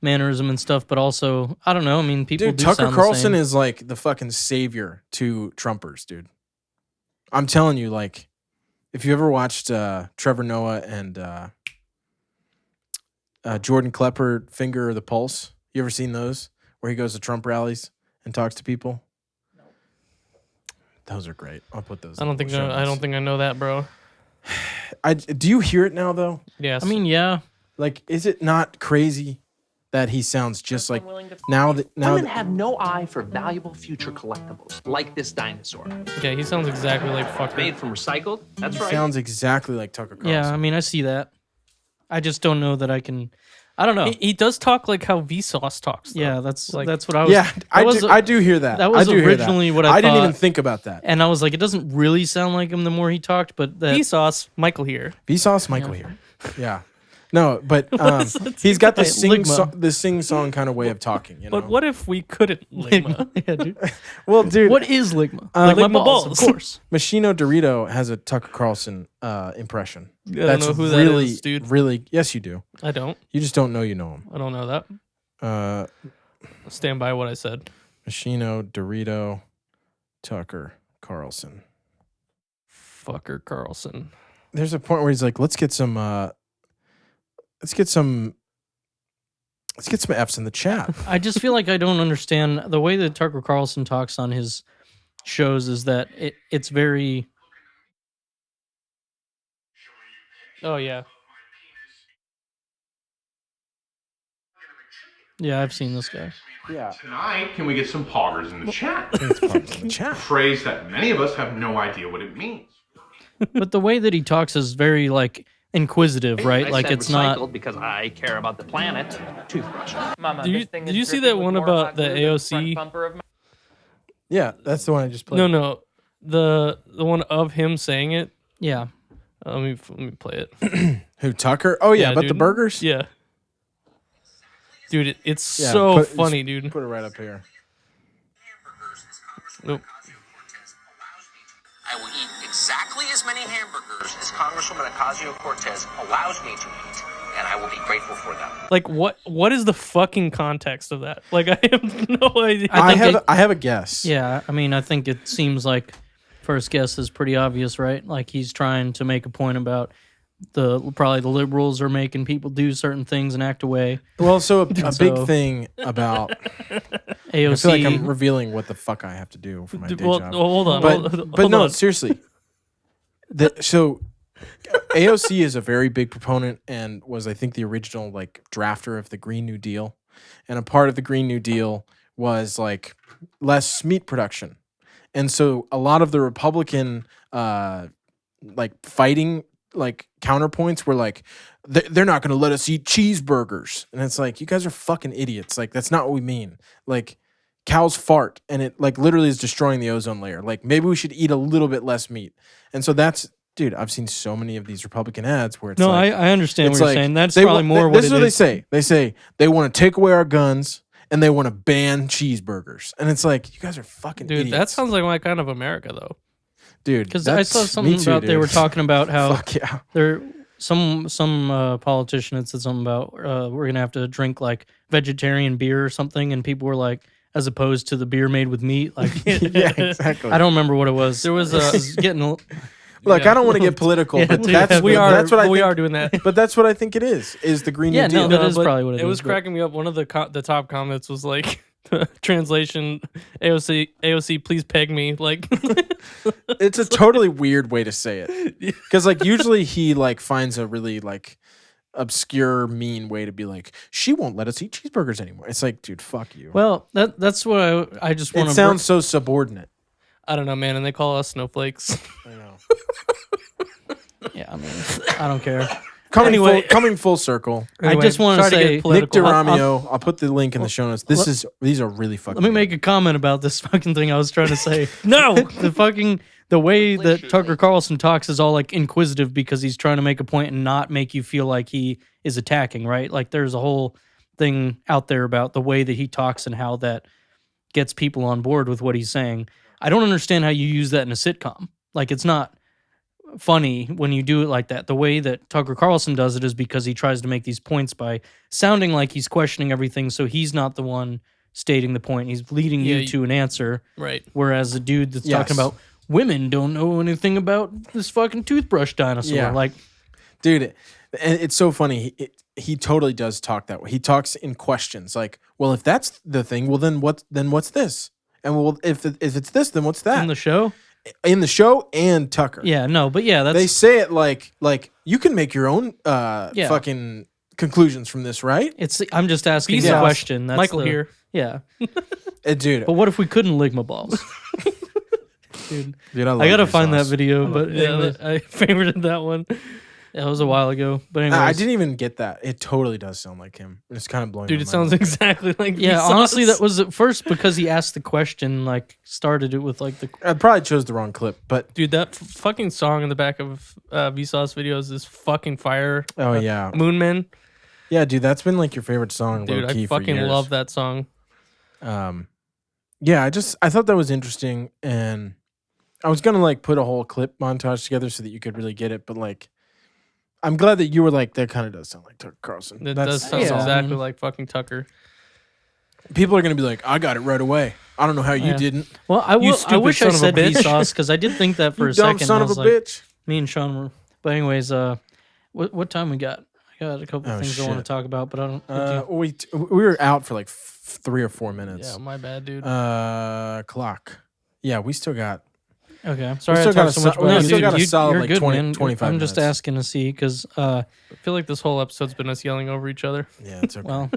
A: mannerism and stuff, but also, I don't know. I mean, people
C: Dude,
A: do
C: Tucker
A: sound
C: Carlson
A: the same.
C: is like the fucking savior to Trumpers, dude. I'm telling you, like, if you ever watched Trevor Noah and Jordan Klepper Finger the Pulse, you ever seen those where he goes to Trump rallies and talks to people? No. Those are great. I'll put those.
D: I don't think I know that, bro.
C: Do you hear it now though?
D: Yes.
A: I mean, yeah.
C: Like, is it not crazy that he sounds just like
G: Women have no eye for valuable future collectibles, like this dinosaur.
D: Yeah, he sounds exactly like fucker.
G: Made from recycled. That's right.
C: sounds exactly like Tucker Carlson.
A: Yeah, I mean, I see that. I just don't know that I can. I don't know.
D: He does talk like how Vsauce talks. Though.
A: Yeah, that's
D: like
A: what I was.
C: Yeah, I do hear that.
A: That was
C: I do hear
A: originally
C: that.
A: what I
C: didn't
A: thought.
C: even think about that.
A: And I was like, it doesn't really sound like him the more he talked, but that
D: Vsauce, Michael here.
C: Vsauce, Michael here. Yeah. No, but he's got this sing song kind of way of talking. You know?
D: But what if we couldn't Ligma?
A: yeah, dude.
C: Well, dude,
A: What is Ligma?
D: Ligma balls.
A: of course.
C: Machino Dorito has a Tucker Carlson impression.
D: I don't know who that
C: really,
D: is, dude.
C: Really, yes, you do.
D: I don't.
C: You just don't know you know him.
D: I don't know that.
C: Uh,
D: Stand by what I said.
C: Machino Dorito, Tucker Carlson.
D: Fucker Carlson.
C: There's a point where he's like, let's get some F's in the chat.
A: I just feel like I don't understand the way that Tucker Carlson talks on his shows is that it's very.
D: Oh yeah.
A: Yeah, I've seen this guy.
C: Yeah.
I: Tonight, can we get some poggers in the chat?
C: It's probably in the chat.
I: A phrase that many of us have no idea what it means.
A: But the way that he talks is very like inquisitive, right?
G: I
A: Like
G: said
A: it's
G: recycled
A: not.
G: because I care about the planet. Toothbrush.
F: Mama,
D: Did
F: this
D: you-
F: thing
D: did
F: is
D: you see
F: dripping
D: that
F: with
D: one
F: more
D: about
F: hot
D: the
F: glue than
D: AOC?
F: front bumper of my-
C: Yeah, that's the one I just played.
D: No. The one of him saying it.
A: Yeah.
D: Let me play it.
C: Who, Tucker? Oh yeah, but the
D: dude.
C: burgers?
D: Yeah. Dude, it's
C: Yeah,
D: so funny, dude.
C: Put it right up here.
D: Nope.
J: I will eat exactly as many hamburgers as Congresswoman Ocasio-Cortez allows me to eat, and I will be grateful for them.
D: Like what is the fucking context of that? Like I have no idea.
C: I have a guess.
A: Yeah, I mean, I think it seems like first guess is pretty obvious, right? Like he's trying to make a point about probably the liberals are making people do certain things and act away.
C: Well, so a big thing about
A: AOC.
C: I feel like I'm revealing what the fuck I have to do for my day job.
D: Hold on.
C: But
D: hold
C: no,
D: on.
C: seriously. So AOC is a very big proponent and was, I think, the original like drafter of the Green New Deal. And a part of the Green New Deal was like less meat production. And so a lot of the Republican like fighting like counterpoints were like, they're not going to let us eat cheeseburgers. And it's like, you guys are fucking idiots. Like, that's not what we mean. Like, cows fart and it like literally is destroying the ozone layer. Like, maybe we should eat a little bit less meat. And so that's, dude, I've seen so many of these Republican ads where it's
A: No,
C: like,
A: I understand
C: it's
A: what you're
C: like,
A: saying. That's
C: they
A: probably
C: want-
A: more
C: this
A: what
C: is
A: it
C: what
A: is.
C: they say. They say they want to take away our guns and they want to ban cheeseburgers. And it's like, you guys are fucking
D: Dude,
C: idiots.
D: that sounds like my kind of America, though.
C: Dude,
A: Because I
C: that's-
A: saw something
C: me too,
A: about they
C: dude.
A: were talking about how
C: Fuck yeah.
A: there some politician had said something about we're gonna have to drink like vegetarian beer or something, and people were like, as opposed to the beer made with meat, like
C: Yeah, exactly.
A: I don't remember what it was.
D: There was
A: This is getting
C: Look,
D: Yeah.
C: I don't want to get political,
A: Yeah,
C: but
A: dude,
C: that's
D: we
C: that's what I
D: we
C: think,
D: are doing that.
C: But that's what I think it is the Green
A: Yeah,
C: New Deal.
A: no, that is
D: but
A: probably what it
D: it was
A: is, but-
D: cracking me up. One of the top comments was like, translation, AOC, please peg me. Like,
C: It's a totally weird way to say it. Because like usually he like finds a really like obscure, mean way to be like, she won't let us eat cheeseburgers anymore. It's like, dude, fuck you.
A: well. That's what I just want
C: It
A: to.
C: sounds so subordinate.
D: I don't know, man. And they call us snowflakes.
C: I know.
A: Yeah, I mean, I don't care.
C: Coming full circle.
A: I just want to
D: sorry
A: say,
D: get
C: Nick
D: political.
C: DeRamio, I'll put the link in the show notes. These are really fucking.
A: let me make a comment about this fucking thing I was trying to say. No, the way that Tucker Carlson talks is all like inquisitive because he's trying to make a point and not make you feel like he is attacking, right? Like there's a whole thing out there about the way that he talks and how that gets people on board with what he's saying. I don't understand how you use that in a sitcom. Like it's not funny when you do it like that. The way that Tucker Carlson does it is because he tries to make these points by sounding like he's questioning everything, so he's not the one stating the point. He's leading you to an answer.
D: Right.
A: Whereas the dude that's
C: Yes.
A: talking about women don't know anything about this fucking toothbrush dinosaur.
C: Yeah.
A: Like,
C: Dude, and it's so funny. He totally does talk that way. He talks in questions like, well, if that's the thing, well, then what's this? And well, if it's this, then what's that?
A: in the show?
C: In the show and Tucker.
A: Yeah, no, but yeah, that's
C: They say it like you can make your own fucking conclusions from this, right?
A: I'm just asking
D: Vsauce.
A: a question. That's
D: Michael
A: the-
D: here.
A: Yeah.
C: Dude,
A: But what if we couldn't lick my balls? Dude,
C: dude,
A: I gotta find that video, but
D: Yeah,
A: anyways,
D: I favorited that one.
A: that was a while ago. But anyways,
C: I didn't even get that. It totally does sound like him. It's kind of blowing.
D: Dude,
C: my
D: it sounds
C: mind.
D: exactly like
A: Yeah,
D: Vsauce.
A: honestly, that was at first because he asked the question, like started it with like the
C: I probably chose the wrong clip, but
D: Dude, that fucking song in the back of Vsauce videos is fucking fire.
C: oh yeah,
D: Moonmen.
C: yeah, dude, that's been like your favorite song,
D: Dude,
C: low-key
D: I
C: for
D: fucking
C: years.
D: love that song.
C: Yeah, I thought that was interesting, and I was gonna like put a whole clip montage together so that you could really get it, but like, I'm glad that you were like, that kind of does sound like Tucker Carlson.
D: It
C: That's
D: does sound
A: yeah.
D: exactly like fucking Tucker.
C: People are gonna be like, I got it right away. I don't know how you
A: Yeah.
C: didn't.
A: well, I
D: stupid
A: wish I
D: son of a
A: said
D: bitch.
A: Vsauce because I did think that for
C: You
A: a
C: dumb
A: second.
C: son
A: I
C: of
A: was
C: a
A: like,
C: bitch.
A: me and Sean were, but anyways, what time we got? I got a couple
C: Oh,
A: things I want to
C: shit.
A: talk about, but I don't.
C: We were out for like 3 or 4 minutes.
D: Yeah, my bad, dude.
C: Clock. Yeah, we still got.
A: Okay, sorry I
C: still got
A: talked
C: a
A: so much
C: so-
A: about
C: we
A: it.
C: still got a
A: You-
C: solid,
A: you're
C: like,
A: good,
C: 20
A: man.
C: 25
A: I'm just
C: minutes.
A: asking to see because,
D: I feel like this whole episode's been us yelling over each other.
C: Yeah, it's okay.
A: well,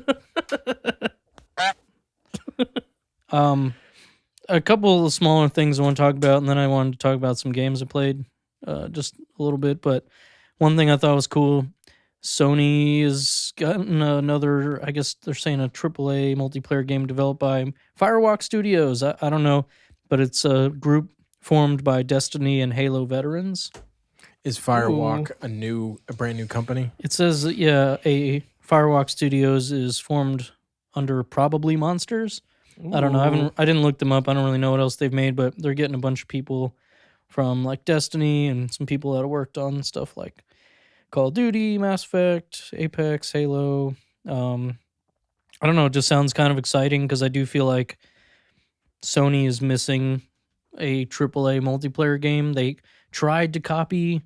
A: a couple of smaller things I want to talk about, and then I wanted to talk about some games I played, just a little bit. But one thing I thought was cool, Sony has gotten another, I guess they're saying a AAA multiplayer game developed by Firewalk Studios. I don't know, but it's a group formed by Destiny and Halo veterans.
C: Is Firewalk a brand new company?
A: It says, yeah, a Firewalk Studios is formed under Probably Monsters. I don't know. I didn't look them up. I don't really know what else they've made, but they're getting a bunch of people from like Destiny and some people that have worked on stuff like Call of Duty, Mass Effect, Apex, Halo. I don't know. It just sounds kind of exciting because I do feel like Sony is missing a AAA multiplayer game. They tried to copy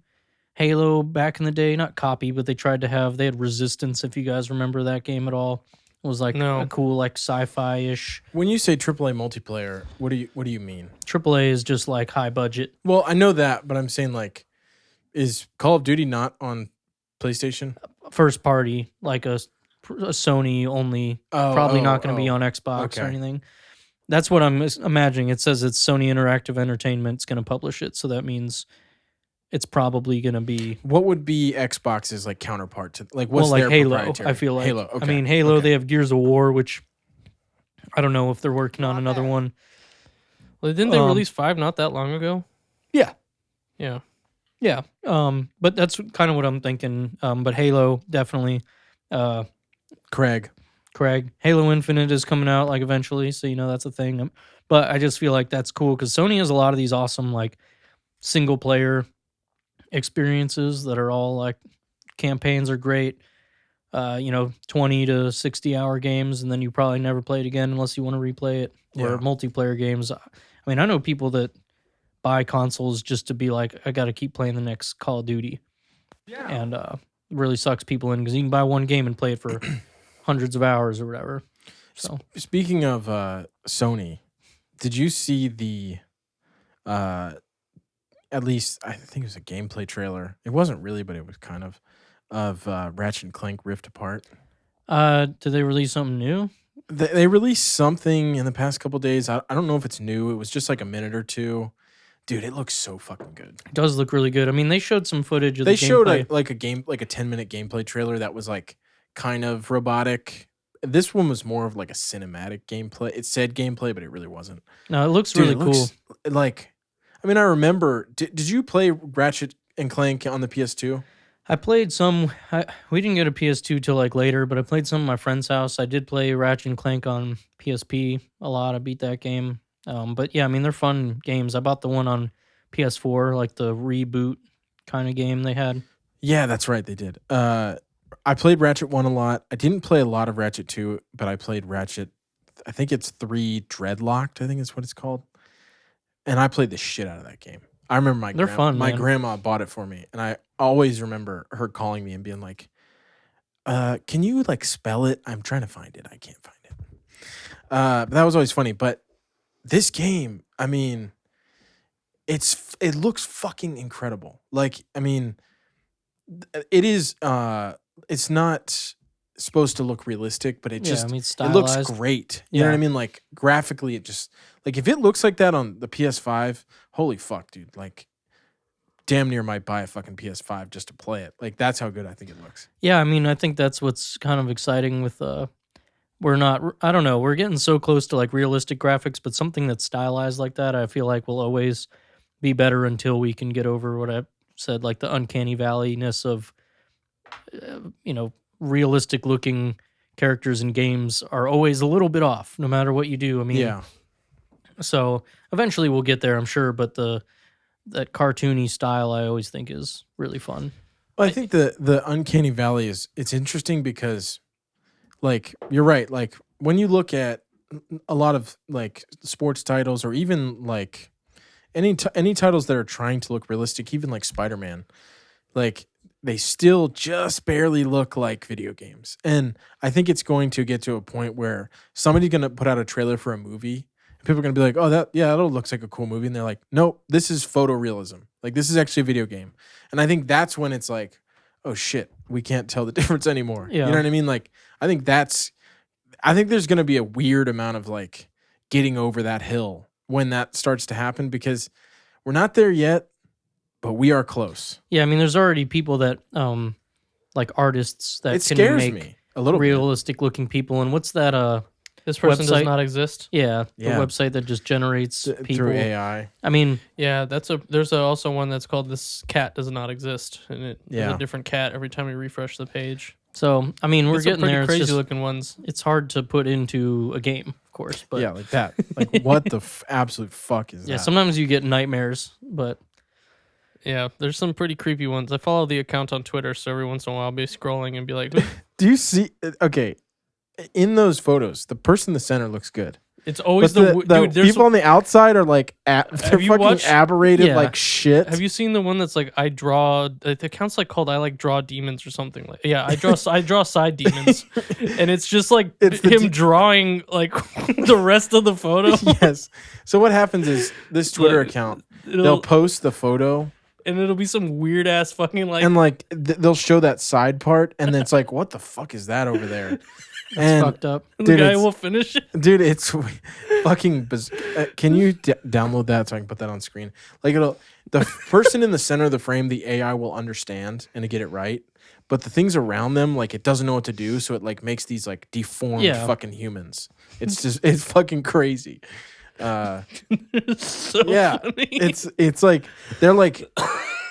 A: Halo back in the day. Not copy, but they had Resistance, if you guys remember that game at all. It was like
D: No.
A: a cool like sci-fi-ish.
C: When you say AAA multiplayer, what do you mean?
A: AAA is just like high budget.
C: Well, I know that, but I'm saying like Is Call of Duty not on PlayStation?
A: First party, like a Sony only, probably not going to be on Xbox or anything. That's what I'm imagining. It says it's Sony Interactive Entertainment's going to publish it, so that means it's probably going to be.
C: What would be Xbox's like counterpart to like what's their
A: Halo?
C: proprietary?
A: I feel like
C: Halo. Okay.
A: I mean, Halo. They have Gears of War, which I don't know if they're working on another one.
D: Well, didn't they release 5 not that long ago?
A: Yeah.
D: Yeah.
A: Yeah. But that's kind of what I'm thinking. But Halo definitely.
C: Craig.
A: Halo Infinite is coming out like eventually, so that's a thing. But I just feel like that's cool because Sony has a lot of these awesome like single player experiences that are all like campaigns are great. 20 to 60 hour games, and then you probably never play it again unless you want to replay it. Or multiplayer games. I mean, I know people that buy consoles just to be like, I got to keep playing the next Call of Duty. Yeah. And it really sucks people in because you can buy one game and play it for hundreds of hours or whatever. So
C: speaking of Sony, did you see the at least I think it was a gameplay trailer. It wasn't really, but it was kind of Ratchet and Clank Rift Apart.
A: Did they release something new?
C: They released something in the past couple days. I don't know if it's new. It was just like a minute or two. Dude, it looks so fucking good.
A: It does look really good. I mean, they showed some footage of
C: they
A: the
C: showed
A: gameplay.
C: like a 10-minute gameplay trailer that was like kind of robotic. This one was more of like a cinematic gameplay. It said gameplay, but it really wasn't.
A: No, it looks really cool.
C: Like, I mean, I remember. Did you play Ratchet and Clank on the PS2?
A: I played some. We didn't get a PS2 till like later, but I played some at my friend's house. I did play Ratchet and Clank on PSP a lot. I beat that game. But yeah, I mean, they're fun games. I bought the one on PS4, like the reboot kind of game they had.
C: Yeah, that's right. They did. I played Ratchet 1 a lot. I didn't play a lot of Ratchet 2, but I played Ratchet. I think it's 3 Dreadlocked, I think is what it's called. And I played the shit out of that game. I remember my grandma bought it for me, and I always remember her calling me and being like, can you like spell it? I'm trying to find it. I can't find it. But that was always funny. But this game, I mean, it looks fucking incredible. Like, I mean, it is it's not supposed to look realistic, but it looks great. You know what I mean? Like graphically, it just like if it looks like that on the PS5, holy fuck, dude! Like, damn near might buy a fucking PS5 just to play it. Like that's how good I think it looks.
A: Yeah, I mean, I think that's what's kind of exciting with I don't know, we're getting so close to like realistic graphics, but something that's stylized like that, I feel like will always be better until we can get over what I said, like the uncanny valley-ness of, realistic looking characters in games are always a little bit off, no matter what you do. I mean,
C: yeah.
A: So eventually we'll get there, I'm sure, but that cartoony style I always think is really fun.
C: Well, I think the uncanny valley it's interesting because, like, you're right. Like when you look at a lot of like sports titles or even like any titles that are trying to look realistic, even like Spider-Man, like they still just barely look like video games. And I think it's going to get to a point where somebody's going to put out a trailer for a movie and people are going to be like, oh, that looks like a cool movie. And they're like, nope, this is photorealism. Like this is actually a video game. And I think that's when it's like, oh shit, we can't tell the difference anymore.
A: Yeah.
C: You know what I mean? Like, I think there's going to be a weird amount of like getting over that hill when that starts to happen because we're not there yet, but we are close.
A: Yeah, I mean, there's already people that, like artists that can make
C: me a little
A: realistic looking people. And what's that?
D: This person
A: website?
D: does not exist.
A: Yeah, the website that just generates people
C: through AI.
A: I mean,
D: yeah, there's also one that's called "This Cat Does Not Exist," and it is a different cat every time you refresh the page.
A: So I mean, we're getting there.
D: Crazy
A: it's just,
D: looking ones.
A: It's hard to put into a game, of course. But
C: yeah, like that. Like what the absolute fuck is that?
A: Yeah, sometimes you get nightmares, but.
D: Yeah, there's some pretty creepy ones. I follow the account on Twitter, so every once in a while I'll be scrolling and be like,
C: do you see? Okay, in those photos, the person in the center looks good.
D: It's always
C: the
D: dude. There's
C: people on the outside are like they're fucking aberrated like shit.
D: Have you seen the one that's like I draw? The account's like called I like draw demons or something like. Yeah, I draw side demons, and it's just like him drawing like the rest of the photo.
C: Yes. So what happens is this Twitter account, they'll post the photo.
D: and it'll be some weird ass fucking like.
C: And like they'll show that side part, and then it's like, what the fuck is that over there?
A: That's fucked up.
D: The
C: dude,
D: guy will finish it.
C: Dude, it's fucking. Can you download that so I can put that on screen? Like the person in the center of the frame, the AI will understand and to get it right. But the things around them, like it doesn't know what to do, so it like makes these like deformed fucking humans. It's fucking crazy.
D: So funny.
C: It's like they're like.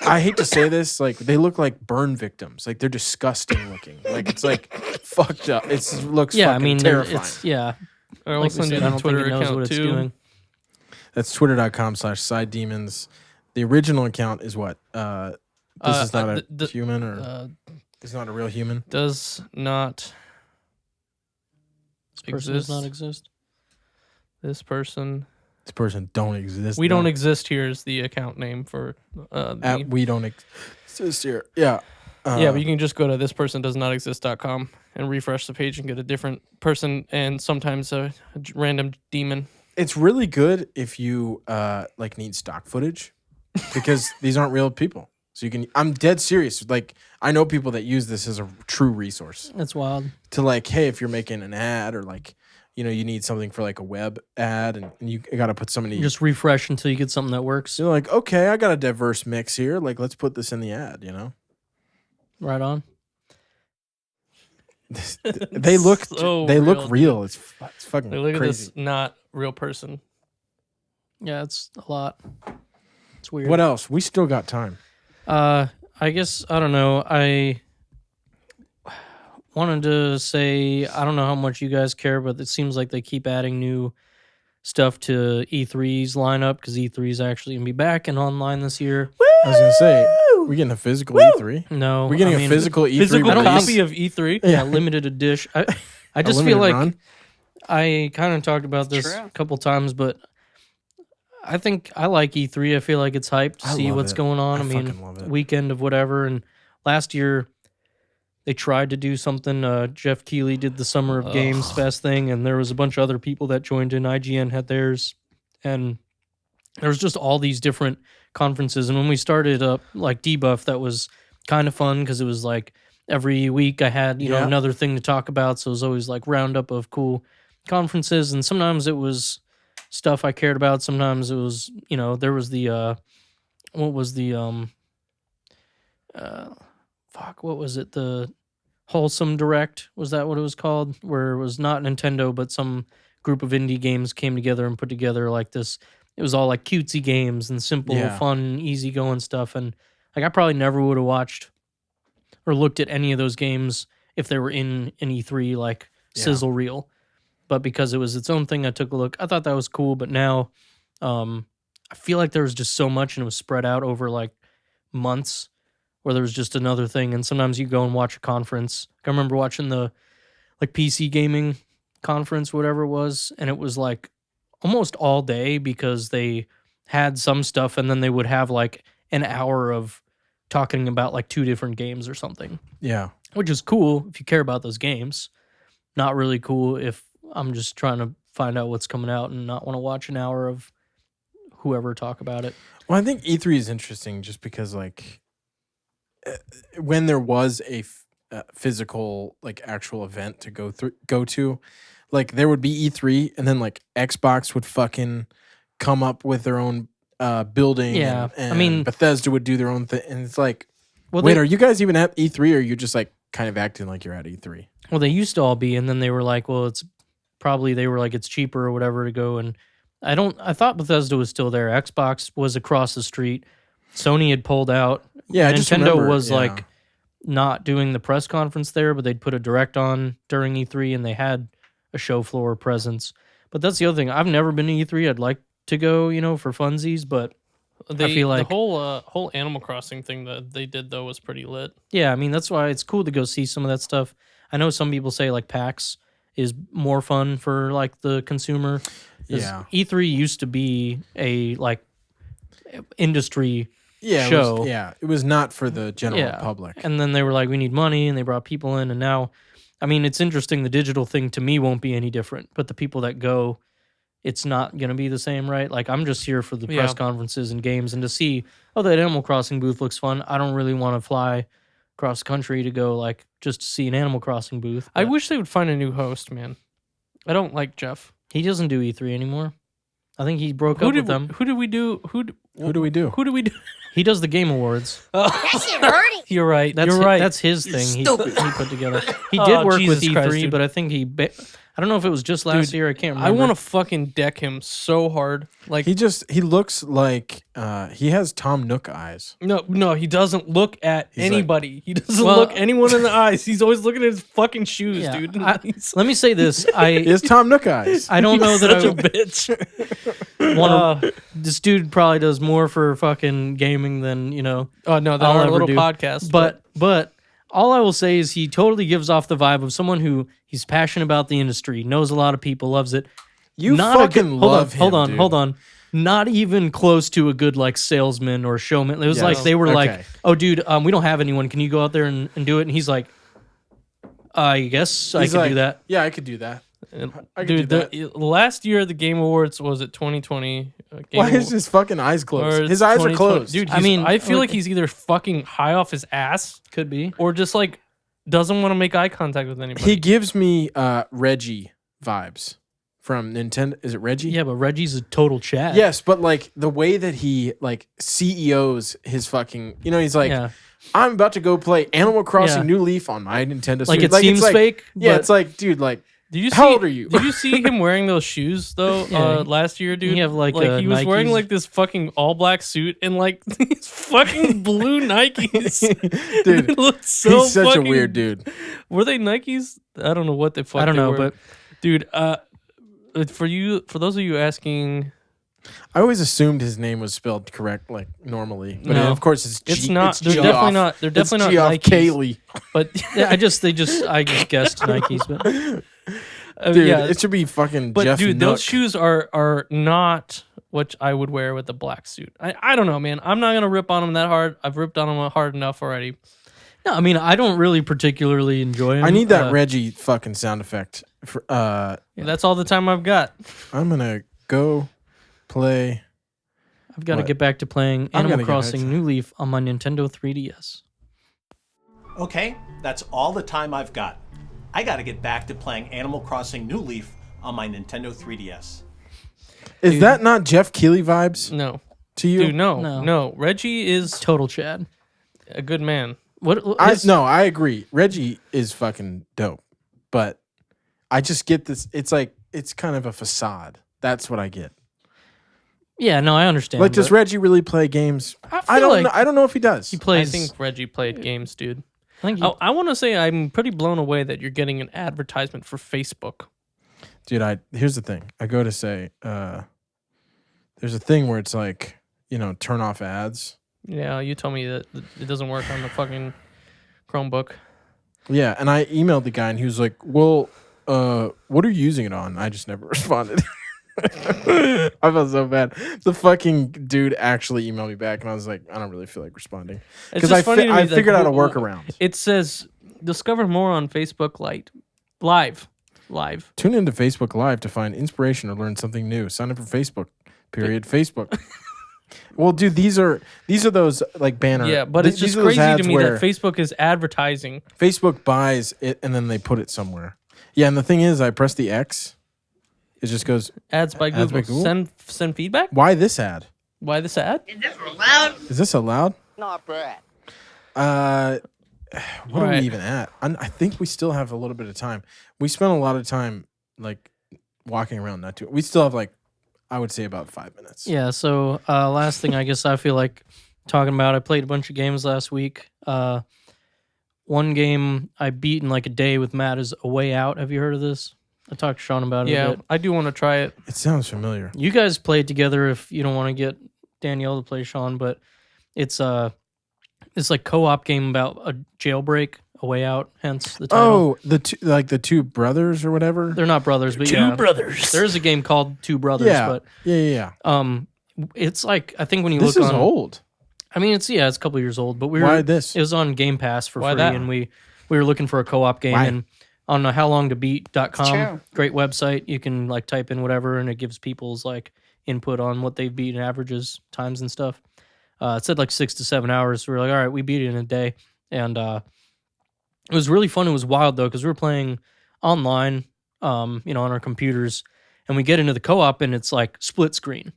C: I hate to say this, like they look like burn victims. Like they're disgusting looking. Like it's like fucked up. It looks fucking terrifying.
A: It's I
D: I'll send you
A: don't
D: the
A: think
D: Twitter
A: it knows
D: account
A: what it's
D: too.
A: doing.
C: That's twitter.com/sidedemons. The original account is what? This is not a human or it's not a real human.
D: Does not
A: This person does not exist.
D: This person
C: don't exist.
D: We don't exist here is the account name for
C: we don't exist here. Yeah.
D: Yeah, but you can just go to thispersondoesnotexist.com and refresh the page and get a different person and sometimes a random demon.
C: It's really good if you like need stock footage because these aren't real people. So you can I'm dead serious. Like I know people that use this as a true resource.
A: That's wild.
C: To like, hey, if you're making an ad or like you know, you need something for like a web ad and you got to put somebody.
A: You just refresh until you get something that works.
C: You're like, okay, I got a diverse mix here. Like, let's put this in the ad, you know?
A: Right on.
C: They look look real. It's fucking
D: look
C: crazy.
D: At this not real person.
A: Yeah, it's a lot. It's weird.
C: What else? We still got time.
A: I guess, I don't know. I wanted to say, I don't know how much you guys care, but it seems like they keep adding new stuff to E3's lineup because E3 is actually going to be back and online this year.
C: I was going to say, we're getting a physical E3.
A: No.
C: We're getting a physical E3
D: physical
C: release.
D: copy of E3?
A: Yeah, limited edition. I just feel like
C: run?
A: I kind of talked about this a couple times, but I think I like E3. I feel like it's hyped to see what's going on. I mean,
C: fucking love it.
A: weekend of whatever. And last year, they tried to do something. Geoff Keighley did the Summer of Games Fest thing, and there was a bunch of other people that joined in. IGN had theirs, and there was just all these different conferences. And when we started up, like Debuff, that was kind of fun because it was like every week I had you know another thing to talk about. So it was always like roundup of cool conferences, and sometimes it was stuff I cared about. Sometimes it was there was the what was the what was it? The Wholesome Direct, was that what it was called? Where it was not Nintendo, but some group of indie games came together and put together like this. It was all like cutesy games and simple, fun, easygoing stuff. And like I probably never would have watched or looked at any of those games if they were in an E3 like sizzle reel. But because it was its own thing, I took a look. I thought that was cool. But now I feel like there was just so much and it was spread out over like months. Where there was just another thing, and sometimes you go and watch a conference. I remember watching the like PC gaming conference, whatever it was, and it was like almost all day because they had some stuff, and then they would have like an hour of talking about like 2 different games or something.
C: Yeah,
A: which is cool if you care about those games. Not really cool if I'm just trying to find out what's coming out and not want to watch an hour of whoever talk about it.
C: Well, I think E3 is interesting just because like. When there was a physical like actual event to go to, like there would be E3 and then like Xbox would fucking come up with their own building.
A: Yeah,
C: and
A: I mean
C: Bethesda would do their own thing, and it's like,
A: well,
C: wait, are you guys even at E3 or are you just like kind of acting like you're at E3?
A: Well, they used to all be, and then they were like, well, it's probably they were like it's cheaper or whatever to go. And I thought Bethesda was still there. Xbox was across the street. Sony had pulled out.
C: Yeah,
A: Nintendo was like not doing the press conference there, but they'd put a direct on during E3 and they had a show floor presence. But that's the other thing. I've never been to E3. I'd like to go, for funsies, but I feel like
D: the whole Animal Crossing thing that they did though was pretty lit.
A: Yeah, I mean that's why it's cool to go see some of that stuff. I know some people say like PAX is more fun for like the consumer.
C: Yeah,
A: E3 used to be a like industry
C: show. It was not for the general public.
A: And then they were like, we need money, and they brought people in, and now, I mean, it's interesting. The digital thing to me won't be any different, but the people that go it's not gonna be the same, right? Like I'm just here for the press conferences and games and to see, oh, that Animal Crossing booth looks fun. I don't really want to fly across the country to go like just to see an Animal Crossing booth.
D: I wish they would find a new host, man. I don't like Geoff.
A: He doesn't do E3 anymore. I think he broke up with them.
D: Who do we do?
C: Who do we do?
D: Who do we do?
A: He does the Game Awards.
D: You're right.
A: That's
D: You're right.
A: That's his thing. He put together. He did work with E3,
D: Christ,
A: but I think I don't know if it was just last year. I can't remember.
D: I want to fucking deck him so hard. Like
C: He looks like he has Tom Nook eyes.
D: no, he doesn't look at anybody. He doesn't
A: Well-
D: look anyone in the eyes. He's always looking at his fucking shoes,
A: Yeah,
D: dude.
A: let me say this.
C: He has Tom Nook eyes.
A: I don't know that
D: such a
A: I
D: bitch.
A: want this dude probably does more for fucking gaming than
D: Oh no, that
A: I'll
D: our
A: ever
D: little
A: do.
D: podcast.
A: But all I will say is he totally gives off the vibe of someone who he's passionate about the industry, knows a lot of people, loves it.
C: You
A: Not a
C: fucking
A: good-
C: love him,
A: hold on.
C: dude.
A: Not even close to a good like salesman or showman. It was
C: Yes.
A: like they were
C: Okay.
A: like, "Oh, dude, we don't have anyone. Can you go out there and do it?" And he's like, "I guess I
C: He's
A: could
C: like,
A: do that."
C: Yeah, I could do that. I could
D: dude,
C: do that.
D: the last year the Game Awards was it 2020?
C: Why is his fucking eyes
D: or
C: closed?
D: it's
C: His eyes are
D: 2020?
C: closed.
D: Dude,
A: I mean,
D: I feel like
A: okay.
D: he's either fucking high off his ass
A: Could be.
D: or just like doesn't want to make eye contact with anybody.
C: He gives me Reggie vibes from Nintendo. Is it Reggie?
A: Yeah, but Reggie's a total Chad.
C: Yes, but like the way that he like CEOs his fucking, he's like,
A: Yeah.
C: I'm about to go play Animal Crossing
A: Yeah.
C: New Leaf on my Nintendo
A: Like
C: Switch.
A: it seems
C: it's like,
A: fake.
C: Yeah,
A: but
C: it's like, dude, like,
D: Did you
C: how
D: see,
C: old are you?
D: Did you see him wearing those shoes though?
A: Yeah.
D: Last year, dude.
A: You have, like,
D: he was wearing
A: Nikes.
D: like this fucking all black suit and like these fucking blue Nikes.
C: Dude,
D: It looked so
C: he's such a
D: fucking-
C: weird dude.
D: Were they Nikes? I don't know what the fuck.
A: I don't
D: they
A: know,
D: were.
A: but
D: dude, for those of you asking,
C: I always assumed his name was spelled correct, like normally, but
D: No.
C: of course it's
D: it's
C: G-
D: not.
C: It's
D: They're
C: Geoff.
D: definitely not. They're
C: It's
D: definitely
C: Geoff
D: not Nikes.
C: Keighley.
D: But
A: yeah, I just guessed Nikes, but
C: Dude,
D: yeah,
C: it should be fucking
D: but
C: Jeff
D: dude,
C: Nook.
D: those shoes are not what I would wear with a black suit. I don't know, man. I'm not gonna rip on them that hard. I've ripped on them hard enough already.
A: no, I mean I don't really particularly enjoy him.
C: I need that Reggie fucking sound effect. For,
D: That's all the time I've got.
C: I'm gonna go play.
A: I've got to
C: What?
A: get back to playing
C: I'm
A: Animal
C: gonna get
A: Crossing
C: it.
A: New Leaf on my Nintendo 3DS.
K: Okay, that's all the time I've got. I gotta get back to playing Animal Crossing New Leaf on my Nintendo 3DS.
C: Is that not Jeff Keighley vibes
D: No,
C: to you?
D: dude, no. Reggie is
A: Total Chad.
D: a good man.
C: I agree. Reggie is fucking dope, but I just get this. It's like it's kind of a facade. That's what I get.
A: Yeah, no, I understand.
C: Like, does
A: but
C: Reggie really play games?
A: I
C: I
A: feel
C: don't
A: like
C: know. I don't know if he does.
A: he plays.
D: I think Reggie played games, dude.
A: I think he,
D: I want to say I'm pretty blown away that you're getting an advertisement for Facebook.
C: Dude, here's the thing. I go to say, there's a thing where it's like, turn off ads.
D: Yeah, you told me that it doesn't work on the fucking Chromebook.
C: Yeah, and I emailed the guy and he was like, well, what are you using it on? I just never responded. I felt so bad. The fucking dude actually emailed me back and I was like, I don't really feel like responding.
D: It's
C: Because
D: just funny to me,
C: I
D: like,
C: figured out a workaround.
D: It says discover more on Facebook Live.
C: Tune into Facebook Live to find inspiration or learn something new. Sign up for Facebook. Facebook. Well, dude, these are those like banner.
D: Yeah, but it's
C: these
D: just
C: are those
D: crazy to
C: ads
D: me
C: where
D: that Facebook is advertising.
C: Facebook buys it and then they put it somewhere. Yeah, and the thing is, I press the X. It just goes
D: Ads by Google.
C: Ads by Google?
D: Send feedback.
C: Why this ad?
D: Why this ad?
C: Is this allowed?
J: Not bad.
C: What are
D: Right.
C: we even at? I think we still have a little bit of time. We spent a lot of time like walking around. Not too. We still have like, I would say about 5 minutes.
A: yeah. So last thing I guess I feel like talking about. I played a bunch of games last week. One game I beat in like a day with Matt is A Way Out. Have you heard of this? I talked to Sean about it.
D: Yeah,
A: a bit.
D: I do want to try it.
C: It sounds familiar.
A: You guys played together if you don't want to get Danielle to play Sean, but it's like co-op game about a jailbreak, A Way Out, hence the title.
C: Oh, the two brothers or whatever.
A: They're not brothers, but
D: Two brothers.
A: There's a game called Two Brothers,
C: Yeah,
A: but
C: yeah.
A: it's like I think when you
C: This
A: look
C: is
A: on
C: old.
A: I mean it's a couple years old, but
C: Why this?
A: It was on Game Pass for
D: Why
A: free
D: that?
A: and we were looking for a co-op game
C: Why?
A: and on howlongtobeat.com.
L: true.
A: Great website. You can like type in whatever, and it gives people's like input on what they've beaten, averages, times, and stuff. It said like 6 to 7 hours. So we were like, all right, we beat it in a day, and it was really fun. It was wild though because we were playing online, on our computers, and we get into the co-op, and it's like split screen,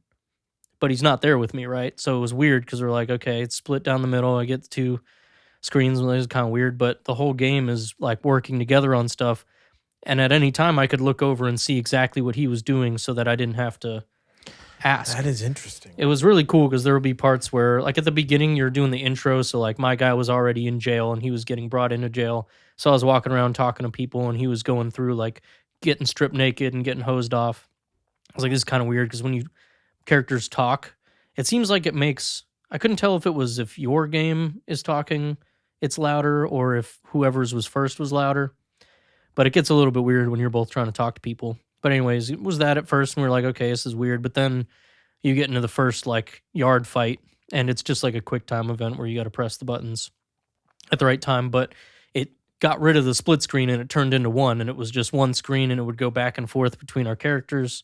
A: but he's not there with me, right? So it was weird because we're like, okay, it's split down the middle. I get the 2 screens, and it was kind of weird, but the whole game is like working together on stuff. And at any time, I could look over and see exactly what he was doing, so that I didn't have to ask.
C: That is interesting.
A: It was really cool because there would be parts where, like at the beginning, you're doing the intro. So like my guy was already in jail and he was getting brought into jail. So I was walking around talking to people, and he was going through like getting stripped naked and getting hosed off. I was like, this is kind of weird because when you characters talk, it seems like it makes. I couldn't tell if your game is talking, it's louder, or if whoever's was first was louder. But it gets a little bit weird when you're both trying to talk to people. But anyways, it was that at first, and we were like, okay, this is weird. But then you get into the first like yard fight, and it's just like a quick time event where you got to press the buttons at the right time. But it got rid of the split screen, and it turned into one, and it was just one screen, and it would go back and forth between our characters.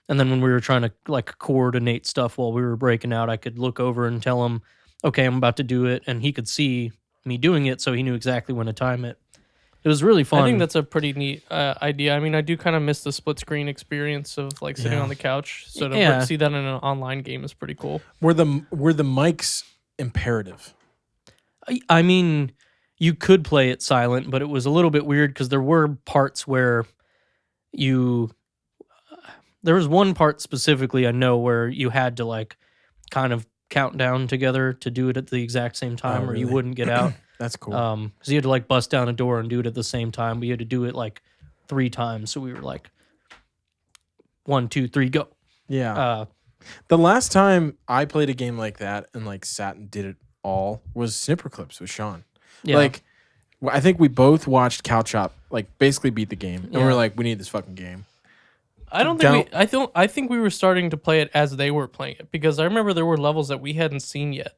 A: And then when we were trying to like coordinate stuff while we were breaking out, I could look over and tell him, okay, I'm about to do it, and he could see me doing it, so he knew exactly when to time it. It was really fun.
D: I think that's a pretty neat idea. I mean, I do kind of miss the split screen experience of like sitting on the couch. So to see that in an online game is pretty cool.
C: Were the mics imperative?
A: I mean, you could play it silent, but it was a little bit weird because there were parts where there was one part specifically I know where you had to like kind of count down together to do it at the exact same time, or you wouldn't get out.
C: That's cool.
A: Because you had to like bust down a door and do it at the same time. We had to do it like 3 times, so we were like 1, 2, 3, go.
C: Yeah. The last time I played a game like that and like sat and did it all was Snipper Clips with Sean.
A: Yeah.
C: Like, I think we both watched Couch Hop like basically beat the game, and we were like, we need this fucking game.
D: I think we were starting to play it as they were playing it, because I remember there were levels that we hadn't seen yet.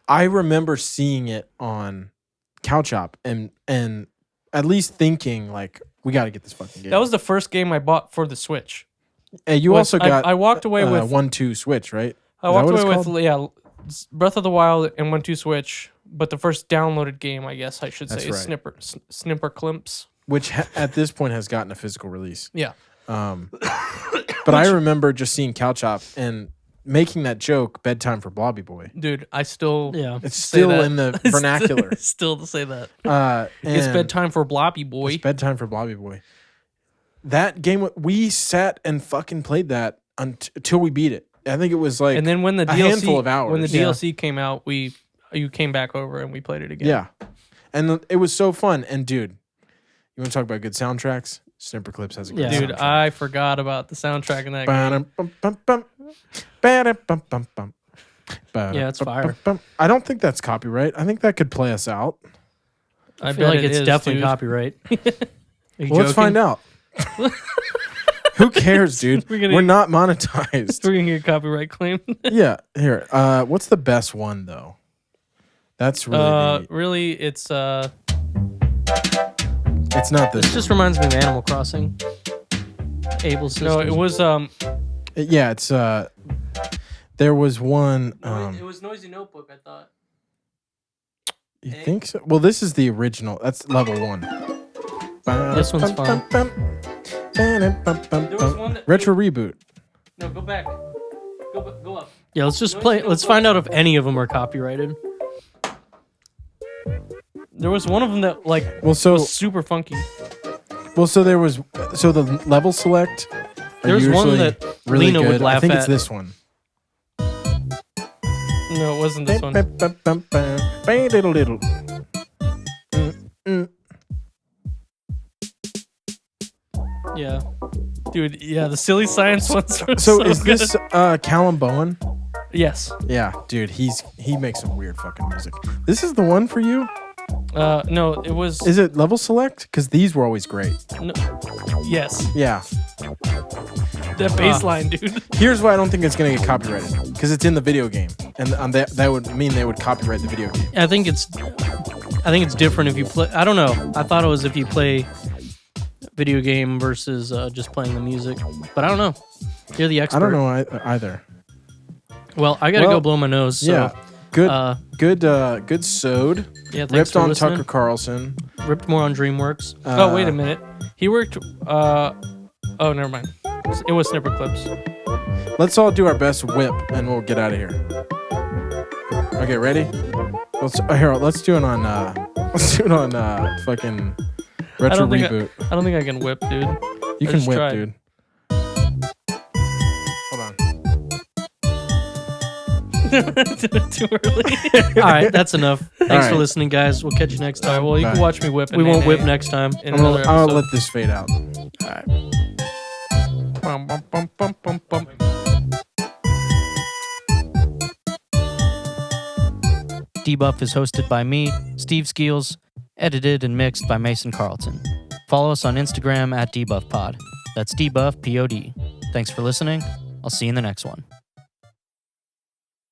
C: I remember seeing it on Couch Hop and at least thinking like, we got to get this fucking game.
D: That was the first game I bought for the Switch.
C: And you also got
D: I walked away with
C: 1-2 Switch, right?
D: I walked away with Breath of the Wild and 1-2 Switch, but the first downloaded game, I guess I should say, is Snipper Climps,
C: which at this point has gotten a physical release.
D: Yeah.
C: But I remember just seeing Couch Hop and making that joke, bedtime for Blobby Boy.
D: Dude, I still
C: it's still in the vernacular.
D: Still to say that. It's bedtime for Blobby Boy.
C: It's bedtime for Blobby Boy. That game, we sat and fucking played that until we beat it. I think it was like,
D: and then when the DLC,
C: handful of hours.
D: When the DLC came out, you came back over and we played it again.
C: Yeah, and it was so fun. And dude, you want to talk about good soundtracks? Snipper Clips has a good
D: Dude,
C: soundtrack.
D: I forgot about the soundtrack in that game.
A: Yeah, it's fire.
C: I don't think that's copyright. I think that could play us out.
A: I feel like it's definitely copyright.
C: Let's find out. Who cares, dude? We're not monetized.
D: We're gonna get a copyright claim.
C: Yeah, here. What's the best one though? That's really
D: really it's
C: not this.
A: It just reminds me of Animal Crossing. Able Sisters.
D: No, it was
C: yeah, it's there was one
D: it was Noisy Notebook, I thought.
C: You think so? Well, this is the original. That's level 1.
A: This one's fun.
C: Retro Reboot.
D: No, go back. Go up.
A: Yeah, let's just play. Let's find out if any of them are copyrighted.
D: There was one of them that was super funky.
C: Well, so there was the level select.
A: There's one that
C: really
A: Lena
C: good.
A: would laugh
C: I think
A: at.
C: it's this one.
D: No, it wasn't this one.
A: Yeah.
D: Dude, yeah, the Silly Science ones were
C: So
D: so
C: is
D: good.
C: this Callum Bowen?
D: Yes.
C: Yeah, dude, he makes some weird fucking music. This is the one for you?
D: No, it was...
C: Is it level select? Because these were always great.
D: No. Yes.
C: Yeah.
D: That bass line, dude.
C: Here's why I don't think it's going to get copyrighted. Because it's in the video game. And that would mean they would copyright the video game.
A: I think it's I think it's different if you play. I don't know. I thought it was if you play video game versus just playing the music, but I don't know. You're the expert.
C: I don't know either.
A: Well, I gotta go blow my nose. So,
C: yeah, good sewed.
A: Yeah, thanks
C: ripped
A: for
C: on
A: listening.
C: Tucker Carlson.
A: Ripped more on DreamWorks.
D: Oh, wait a minute. He worked. Oh, never mind. It was Snipper Clips.
C: Let's all do our best whip, and we'll get out of here. Okay, ready? Let's do it on. Fucking retro reboot.
D: I don't think I can whip, dude.
C: You can whip, dude. Hold on.
D: Too early.
A: All right, that's enough. Thanks for
C: right.
A: listening, guys. We'll catch you next time.
D: All right, well, you can watch me whip.
A: We won't whip next time.
C: I'll let this fade out.
A: All right.
D: Bum, bum, bum, bum, bum, bum.
A: Debuff is hosted by me, Steve Skeels, edited and mixed by Mason Carlton. Follow us on Instagram at DebuffPod. That's DebuffPod. Thanks for listening. I'll see you in the next one.